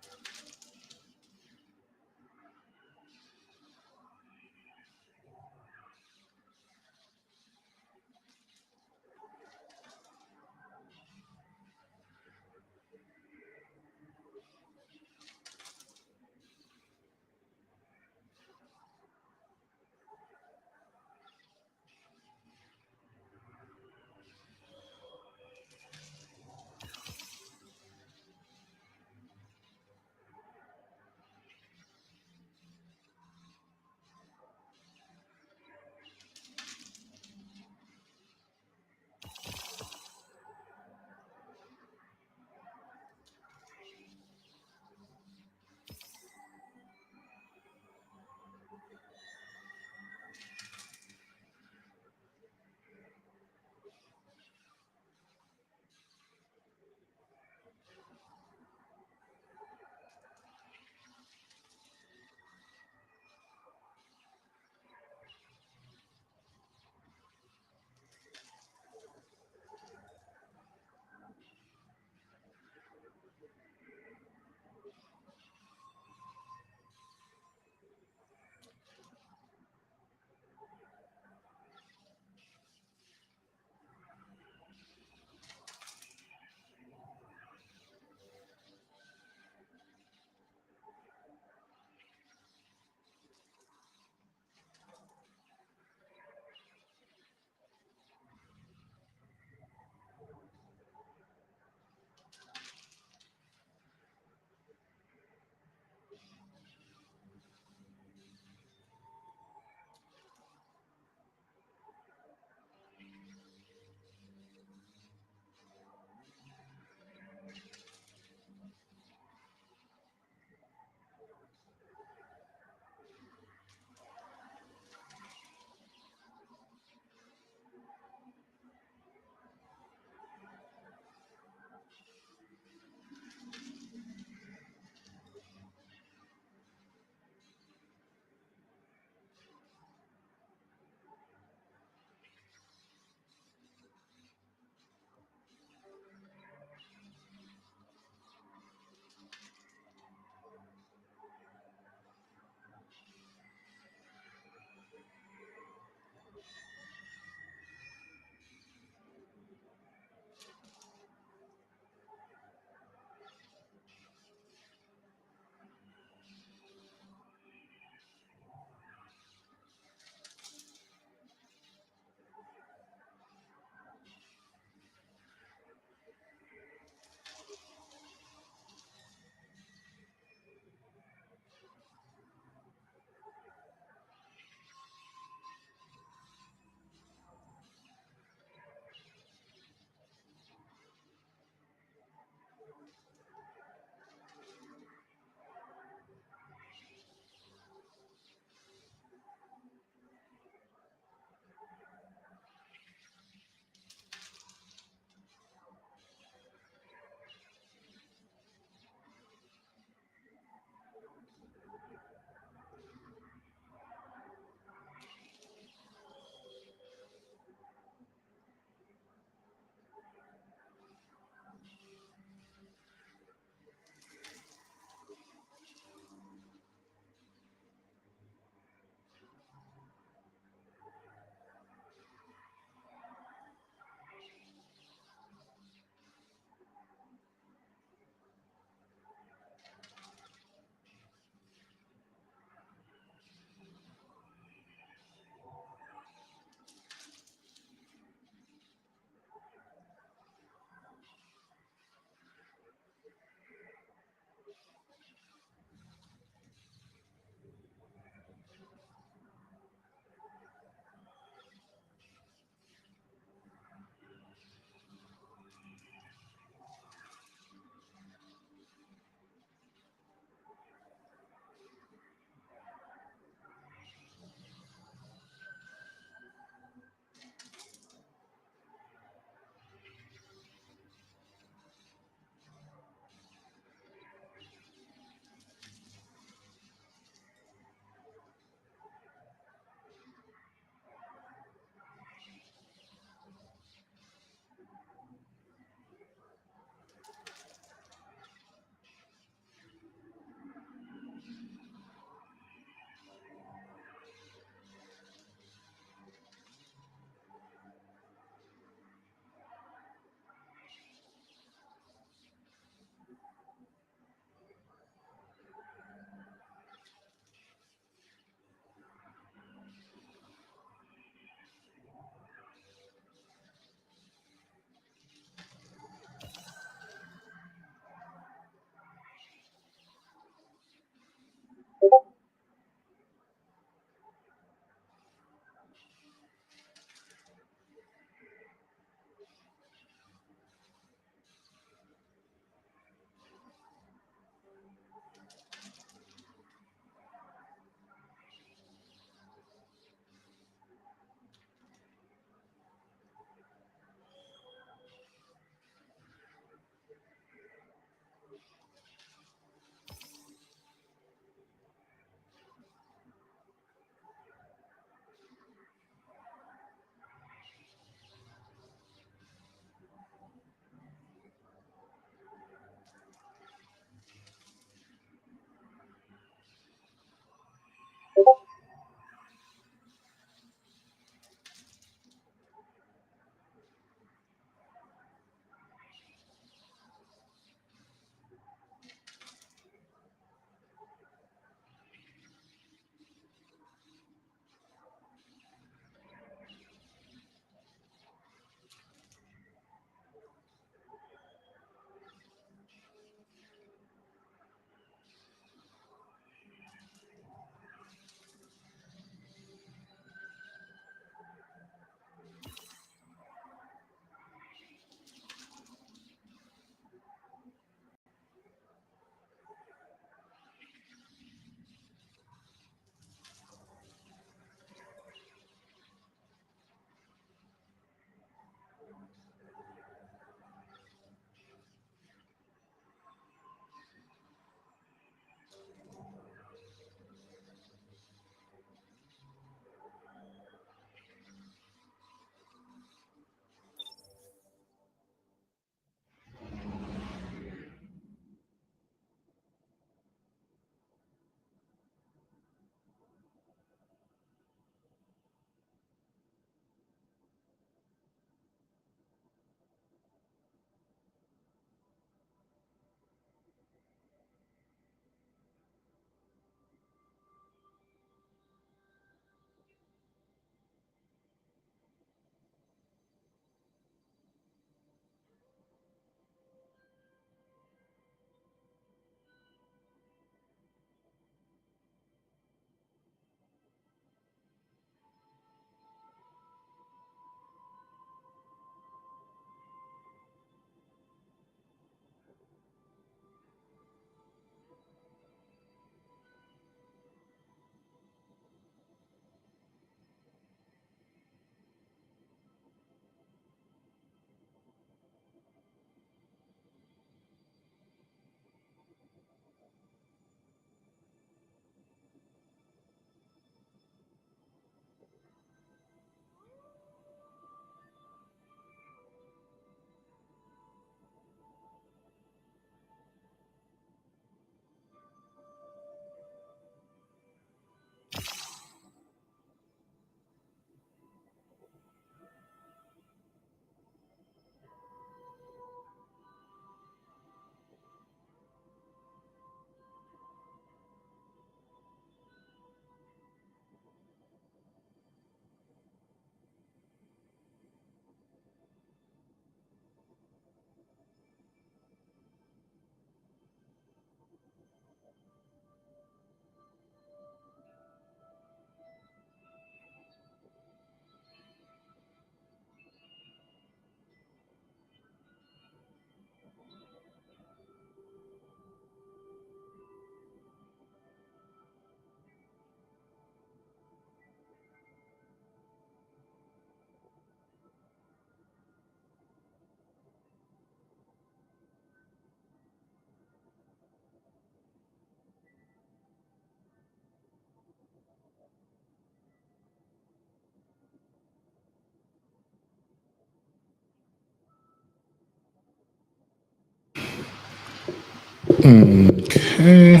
Okay.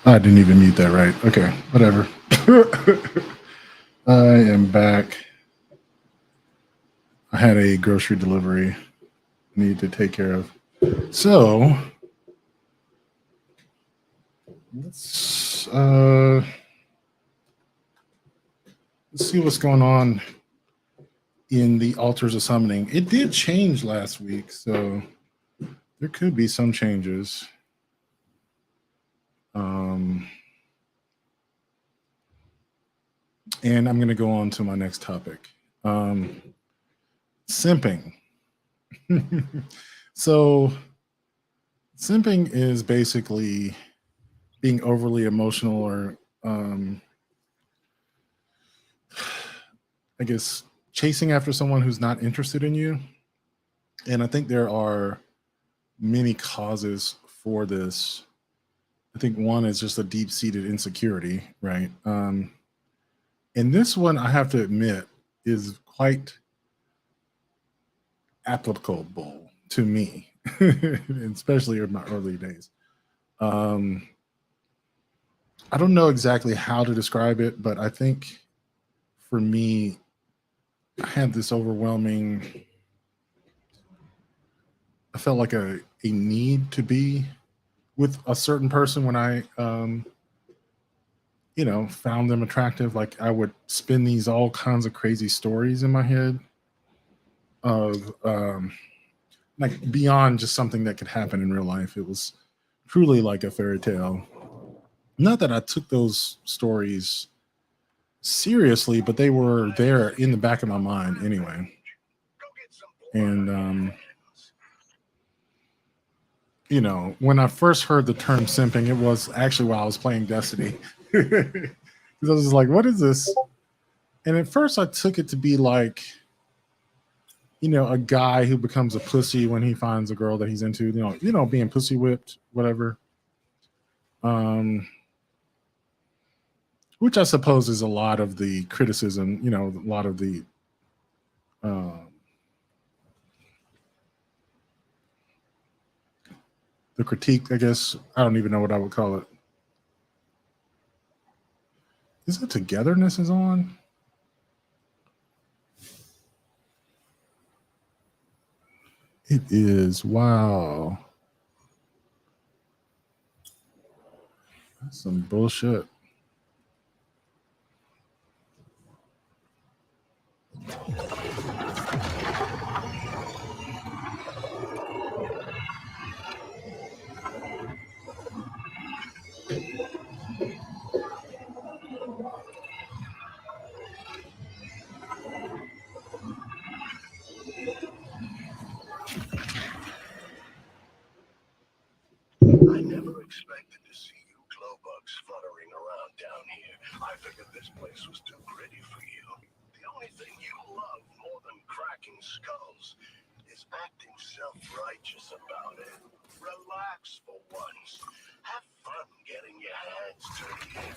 I didn't even mute that right. Okay, whatever. I am back. I had a grocery delivery I need to take care of. So let's see what's going on in the altars of summoning. It did change last week, so there could be some changes. And I'm going to go on to my next topic. Simping. So, simping is basically being overly emotional or, I guess, chasing after someone who's not interested in you. And I think there are many causes for this. I think one is just a deep seated insecurity, right? And this one, I have to admit, is quite applicable to me, especially in my early days. I don't know exactly how to describe it, but I think for me, I had this overwhelming, I felt like a need to be with a certain person when I, found them attractive. Like I would spin these all kinds of crazy stories in my head of, like beyond just something that could happen in real life. It was truly like a fairy tale. Not that I took those stories seriously, but they were there in the back of my mind anyway. And when I first heard the term simping, it was actually while I was playing Destiny. Because I was like, what is this? And at first I took it to be like, a guy who becomes a pussy when he finds a girl that he's into, being pussy whipped, whatever. Which I suppose is a lot of the criticism, a lot of um, the critique, I guess. I don't even know what I would call it. Is it togetherness is on? It is. Wow. That's some bullshit. I never expected to see you glowbugs fluttering around down here. I figured this place was too gritty for you. The only thing you love more than cracking skulls is acting self-righteous about it. Relax for once. Have fun getting your hands dirty.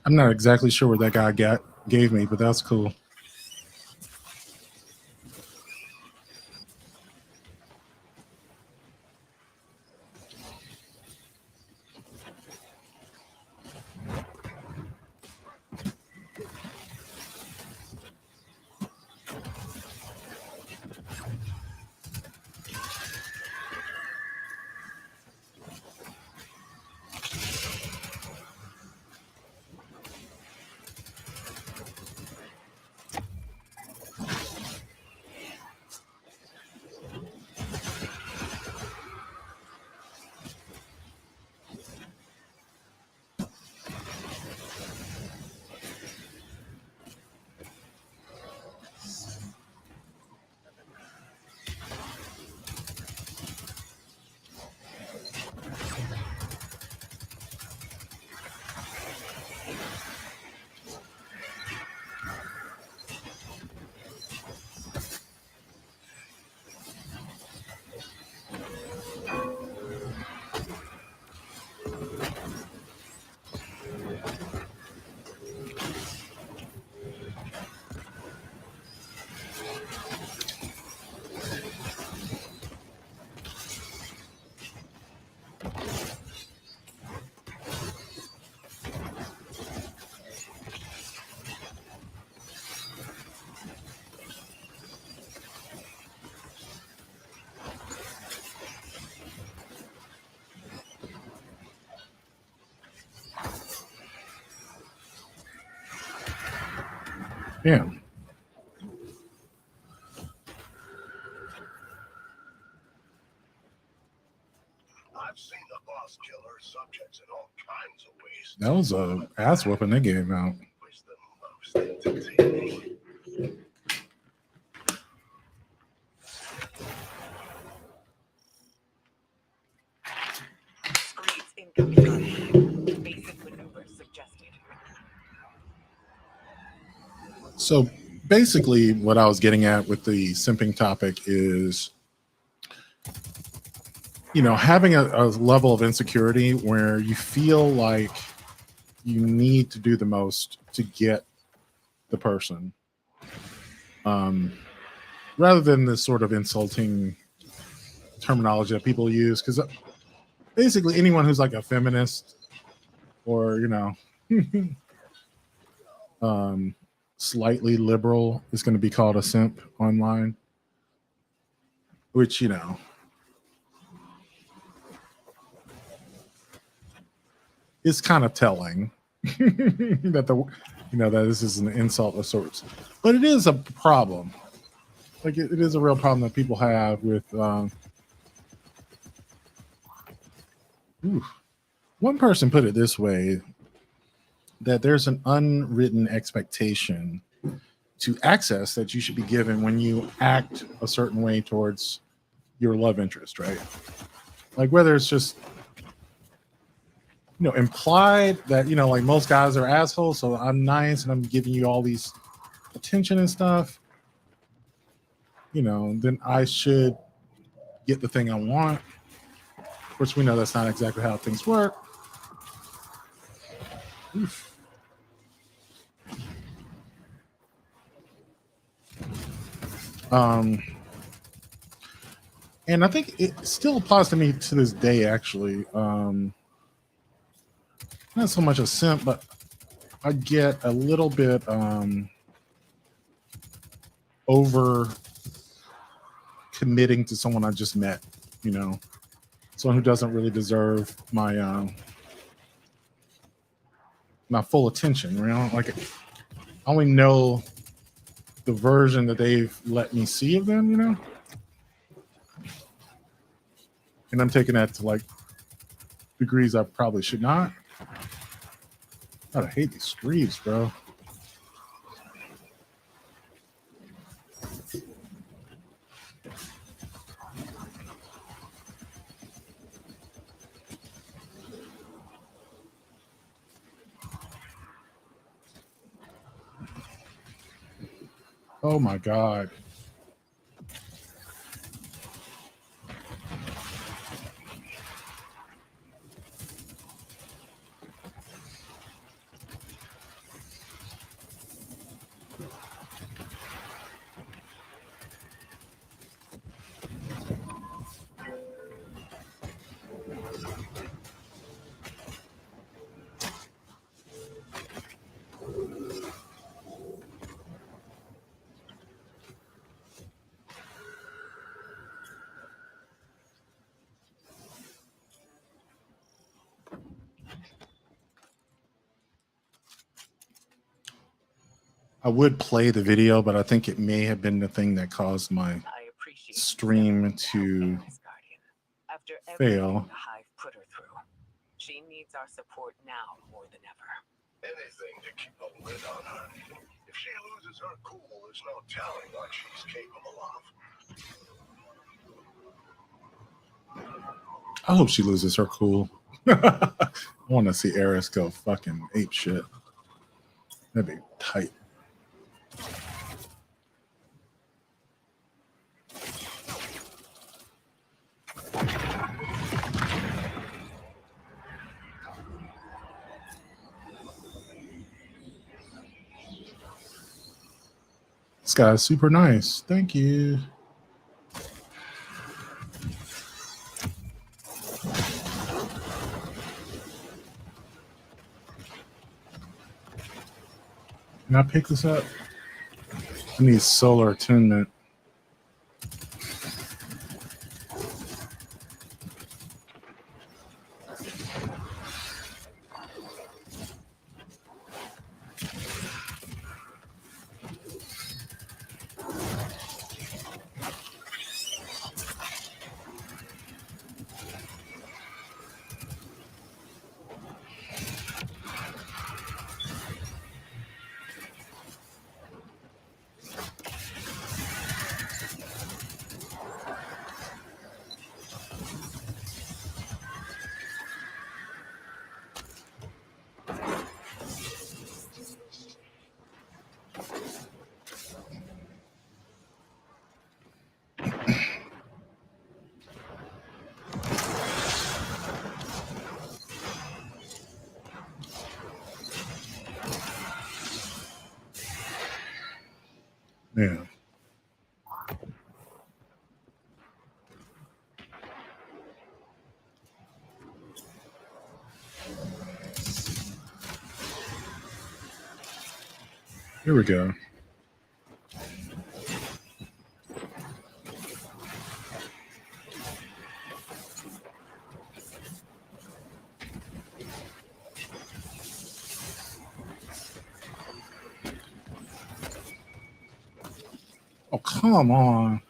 I'm not exactly sure what that guy gave me, but that's cool. Yeah. I've seen the boss killer subjects in all kinds of ways. That was a ass whooping they gave out. Was the most entertaining. Screeds incoming. Basic maneuvers suggested. So basically, what I was getting at with the simping topic is, you know, having a level of insecurity where you feel like you need to do the most to get the person, rather than this sort of insulting terminology that people use. Because basically, anyone who's like a feminist or, you know, slightly liberal is going to be called a simp online, which, you know, is kind of telling that the, you know, that this is an insult of sorts. But it is a problem. Like it is a real problem that people have with one person put it this way, that there's an unwritten expectation to access that you should be given when you act a certain way towards your love interest, right? Like whether it's just, you know, implied that, you know, like most guys are assholes, so I'm nice and I'm giving you all these attention and stuff, you know, then I should get the thing I want, which we know that's not exactly how things work. Oof. And I think it still applies to me to this day, actually. Not so much a simp, but I get a little bit over committing to someone I just met, you know, someone who doesn't really deserve my my full attention. You know, like I only know the version that they've let me see of them, you know, and I'm taking that to like degrees I probably should not. God, I hate these screeds, bro. Oh my God. I would play the video, but I think it may have been the thing that caused my I appreciate stream Sept to helping this guardian. After fail. everything the Hive put her through, she needs our support now more than ever. Anything to keep a lid on her. If she loses her cool, there's no telling what she's capable of. I hope she loses her cool. I want to see Eris go fucking ape shit. That'd be tight. This guy's super nice. Thank you. Can I pick this up? I need solar attunement. Yeah. Here we go. Oh, come on.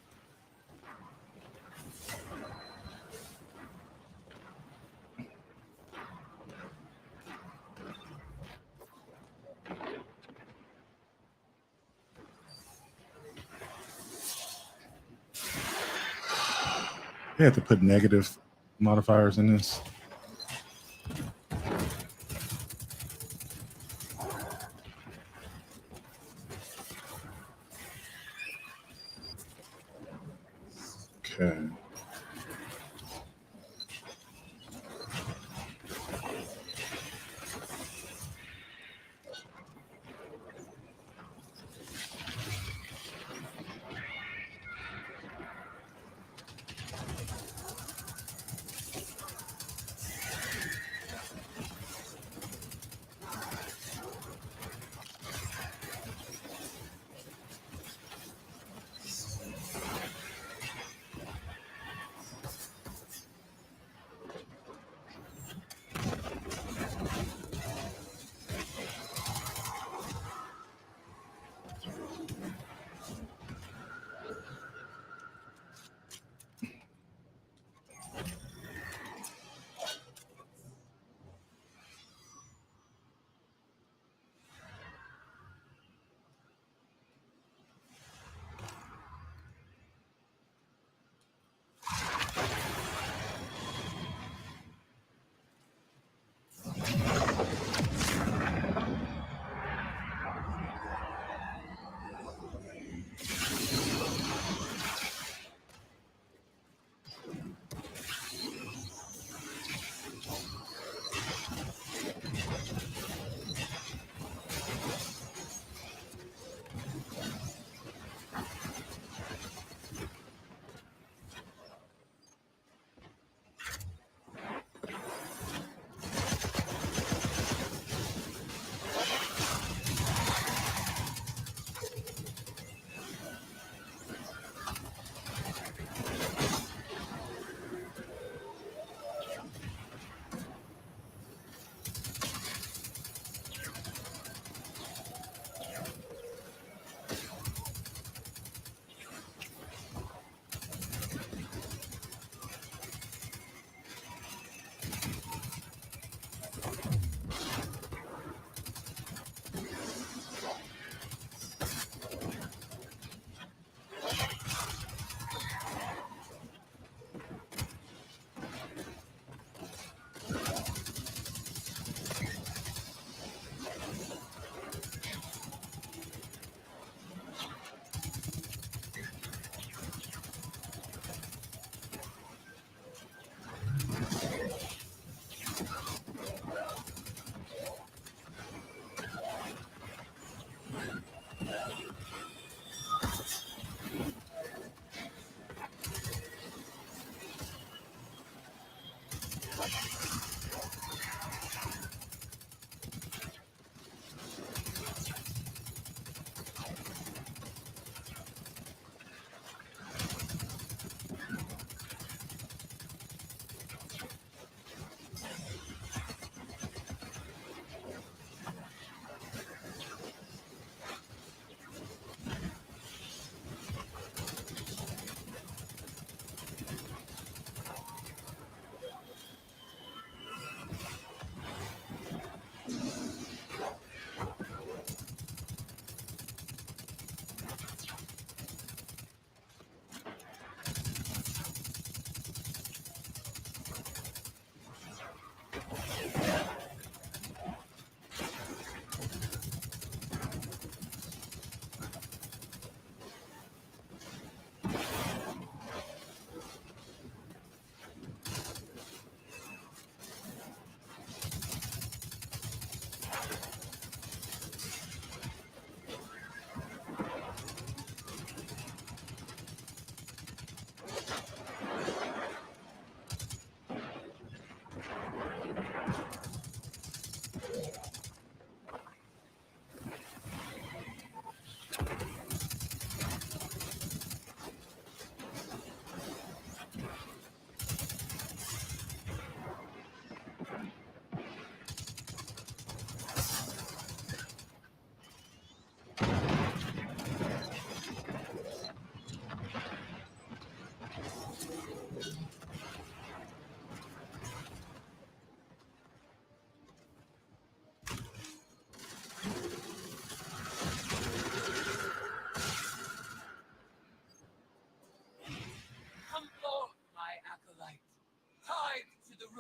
They have to put negative modifiers in this. Okay.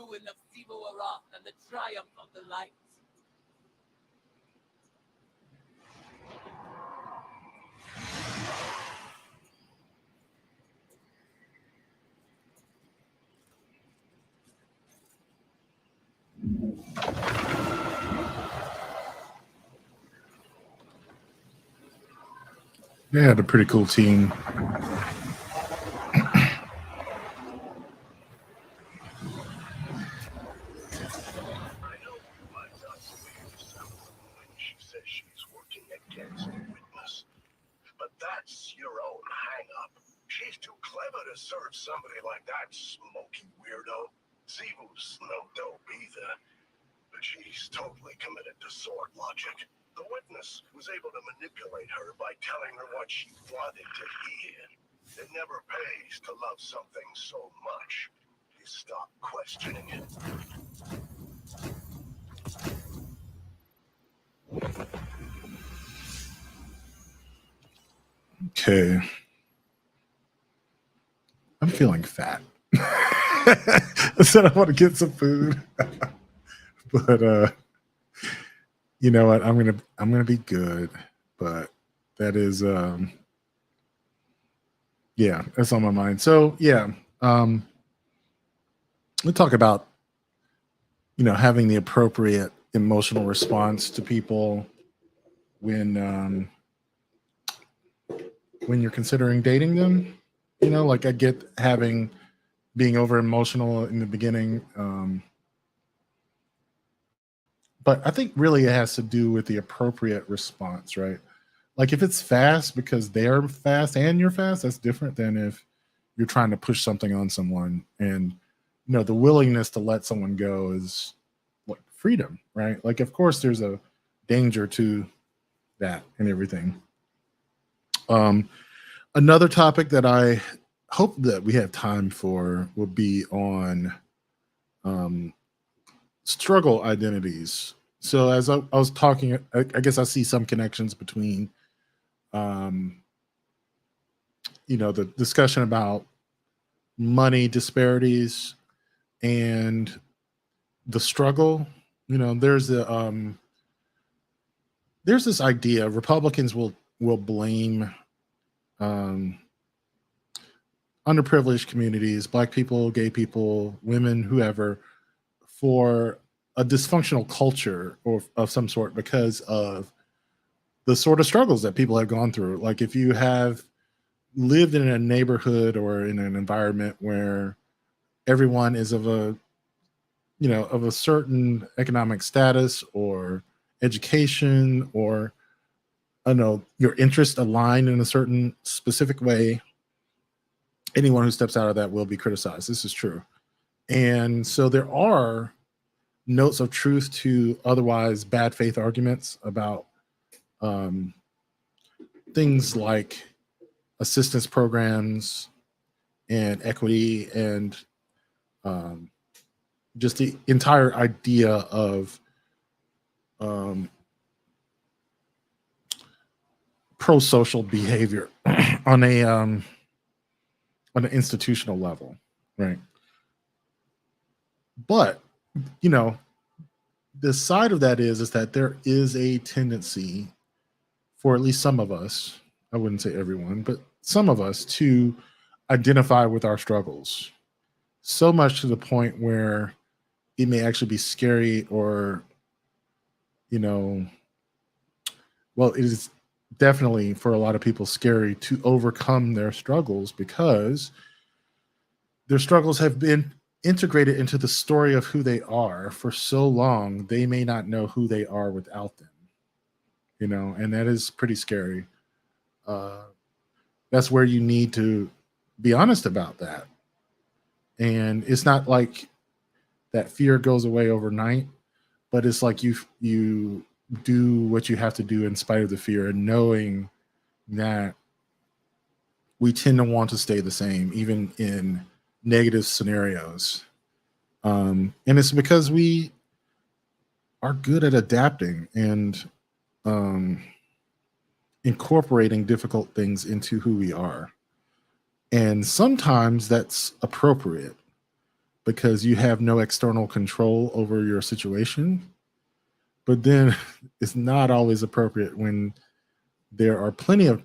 ruin of Sivuara and the triumph of the light. They had a pretty cool team. I know you might not believe Sept when she says she's working against the witness, but that's your own hang-up. She's too clever to serve somebody like that smoky weirdo. Zivu's no dope either, but she's totally committed to sword logic. The witness was able to manipulate her by telling her what she wanted to hear. It never pays to love something so much you stop questioning it. Okay. I'm feeling fat. I said I want to get some food. But you know what? I'm gonna be good. But that is yeah, that's on my mind. So yeah. We'll talk about, you know, having the appropriate emotional response to people when you're considering dating them. You know, like I get being over emotional in the beginning. But I think really it has to do with the appropriate response, right? Like if it's fast because they're fast and you're fast, that's different than if you're trying to push something on someone. And you know, the willingness to let someone go is like freedom, right? Like of course there's a danger to that and everything. Another topic that I hope that we have time for will be on struggle identities. So as I was talking, I guess I see some connections between, you know, the discussion about money disparities and the struggle. You know, there's this idea Republicans will blame um, underprivileged communities, Black people, gay people, women, whoever, for a dysfunctional culture or of some sort because of the sort of struggles that people have gone through. Like if you have lived in a neighborhood or in an environment where everyone is of a, you know, of a certain economic status or education, or I don't know, your interests aligned in a certain specific way, anyone who steps out of that will be criticized. This is true. And so there are notes of truth to otherwise bad faith arguments about things like assistance programs and equity and just the entire idea of pro-social behavior on an institutional level, right? But you know, the side of that is that there is a tendency for at least some of us, I wouldn't say everyone, but some of us to identify with our struggles so much to the point where it may actually be scary or, you know, well, it is definitely for a lot of people scary to overcome their struggles because their struggles have been integrated into the story of who they are for so long, they may not know who they are without them, you know, and that is pretty scary. That's where you need to be honest about that. And it's not like that fear goes away overnight, but it's like you do what you have to do in spite of the fear, and knowing that we tend to want to stay the same even in negative scenarios, and it's because we are good at adapting and incorporating difficult things into who we are, and sometimes that's appropriate, because you have no external control over your situation. But then it's not always appropriate when there are plenty of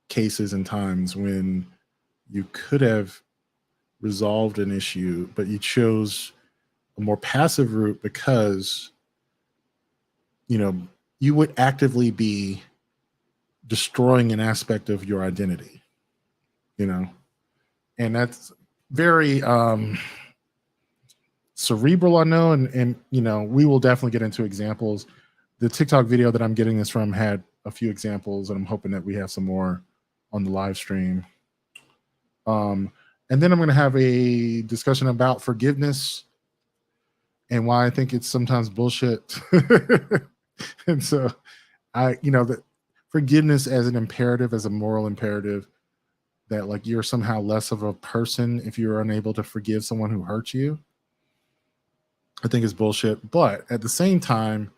cases and times when you could have resolved an issue, but you chose a more passive route because, you know, you would actively be destroying an aspect of your identity, you know, and that's very cerebral, I know, and you know, we will definitely get into examples. The TikTok video that I'm getting this from had a few examples, and I'm hoping that we have some more on the live stream. And then I'm going to have a discussion about forgiveness and why I think it's sometimes bullshit. And so that forgiveness as an imperative, as a moral imperative, that like you're somehow less of a person if you're unable to forgive someone who hurt you, I think is bullshit. But at the same time,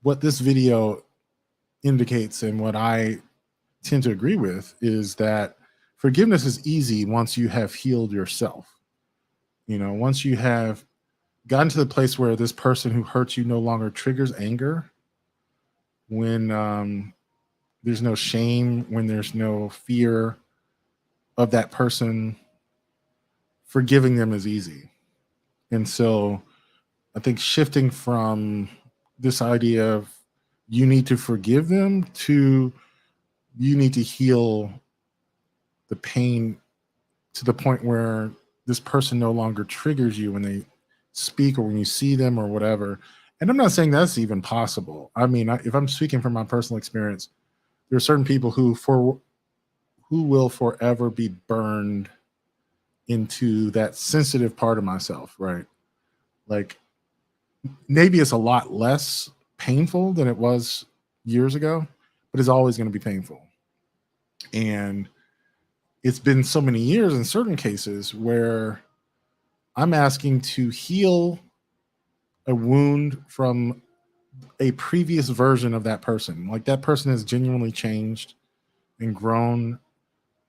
what this video indicates and what I tend to agree with is that forgiveness is easy once you have healed yourself. You know, once you have gotten to the place where this person who hurts you no longer triggers anger, when there's no shame, when there's no fear of that person, forgiving them is easy. And so I think shifting from this idea of you need to forgive them to you need to heal the pain to the point where this person no longer triggers you when they speak or when you see them or whatever. And I'm not saying that's even possible. I mean, if I'm speaking from my personal experience, there are certain people who will forever be burned into that sensitive part of myself, right? Like maybe it's a lot less painful than it was years ago, but it's always going to be painful. And it's been so many years in certain cases where I'm asking to heal a wound from a previous version of that person. Like that person has genuinely changed and grown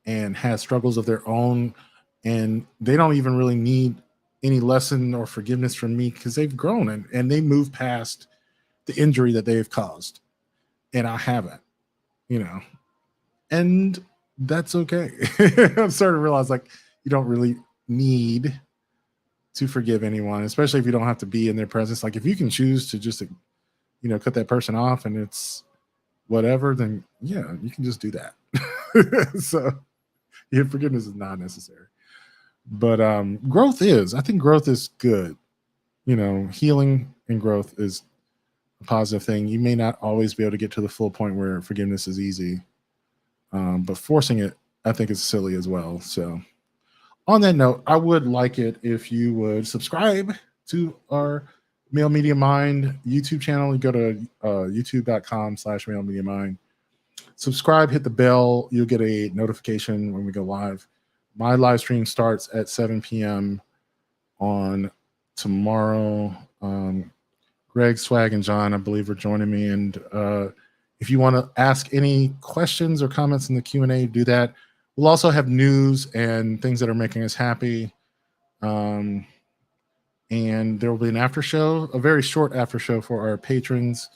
and has struggles of their own. And they don't even really need any lesson or forgiveness from me because they've grown and they move past the injury that they've caused. And I haven't, you know, and that's okay. I'm starting to realize like you don't really need to forgive anyone, especially if you don't have to be in their presence. Like if you can choose to just, cut that person off and it's whatever, then yeah, you can just do that. So yeah, forgiveness is not necessary. But I think growth is good. Healing and growth is a positive thing. You may not always be able to get to the full point where forgiveness is easy. But forcing it, I think, is silly as well. So on that note, I would like it if you would subscribe to our Male Media Mind YouTube channel. You go to youtube.com/Male Media Mind. Subscribe, hit the bell. You'll get a notification when we go live. My live stream starts at 7 p.m. on tomorrow. Greg, Swag, and John, I believe, are joining me. And if you want to ask any questions or comments in the Q&A, do that. We'll also have news and things that are making us happy. And there will be an after show, a very short after show for our patrons.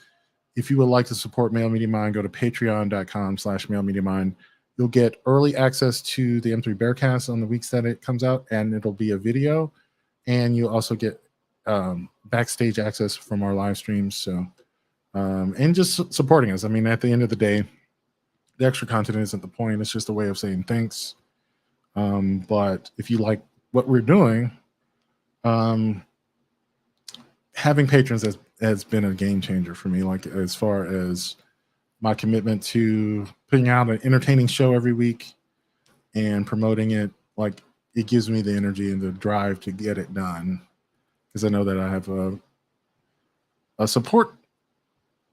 If you would like to support Male Media Mind, go to patreon.com/Male Media Mind. You'll get early access to the M3 Bearcast on the weeks that it comes out, and it'll be a video. And you'll also get backstage access from our live streams. So, and just supporting us. I mean, at the end of the day, the extra content isn't the point. It's just a way of saying thanks. But if you like what we're doing, having patrons has been a game changer for me. Like as far as my commitment to putting out an entertaining show every week and promoting it, like it gives me the energy and the drive to get it done. Because I know that I have a support,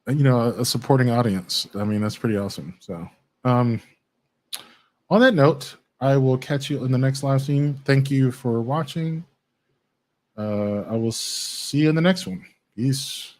a supporting audience. I mean, that's pretty awesome. So, on that note, I will catch you in the next live stream. Thank you for watching. I will see you in the next one. Peace.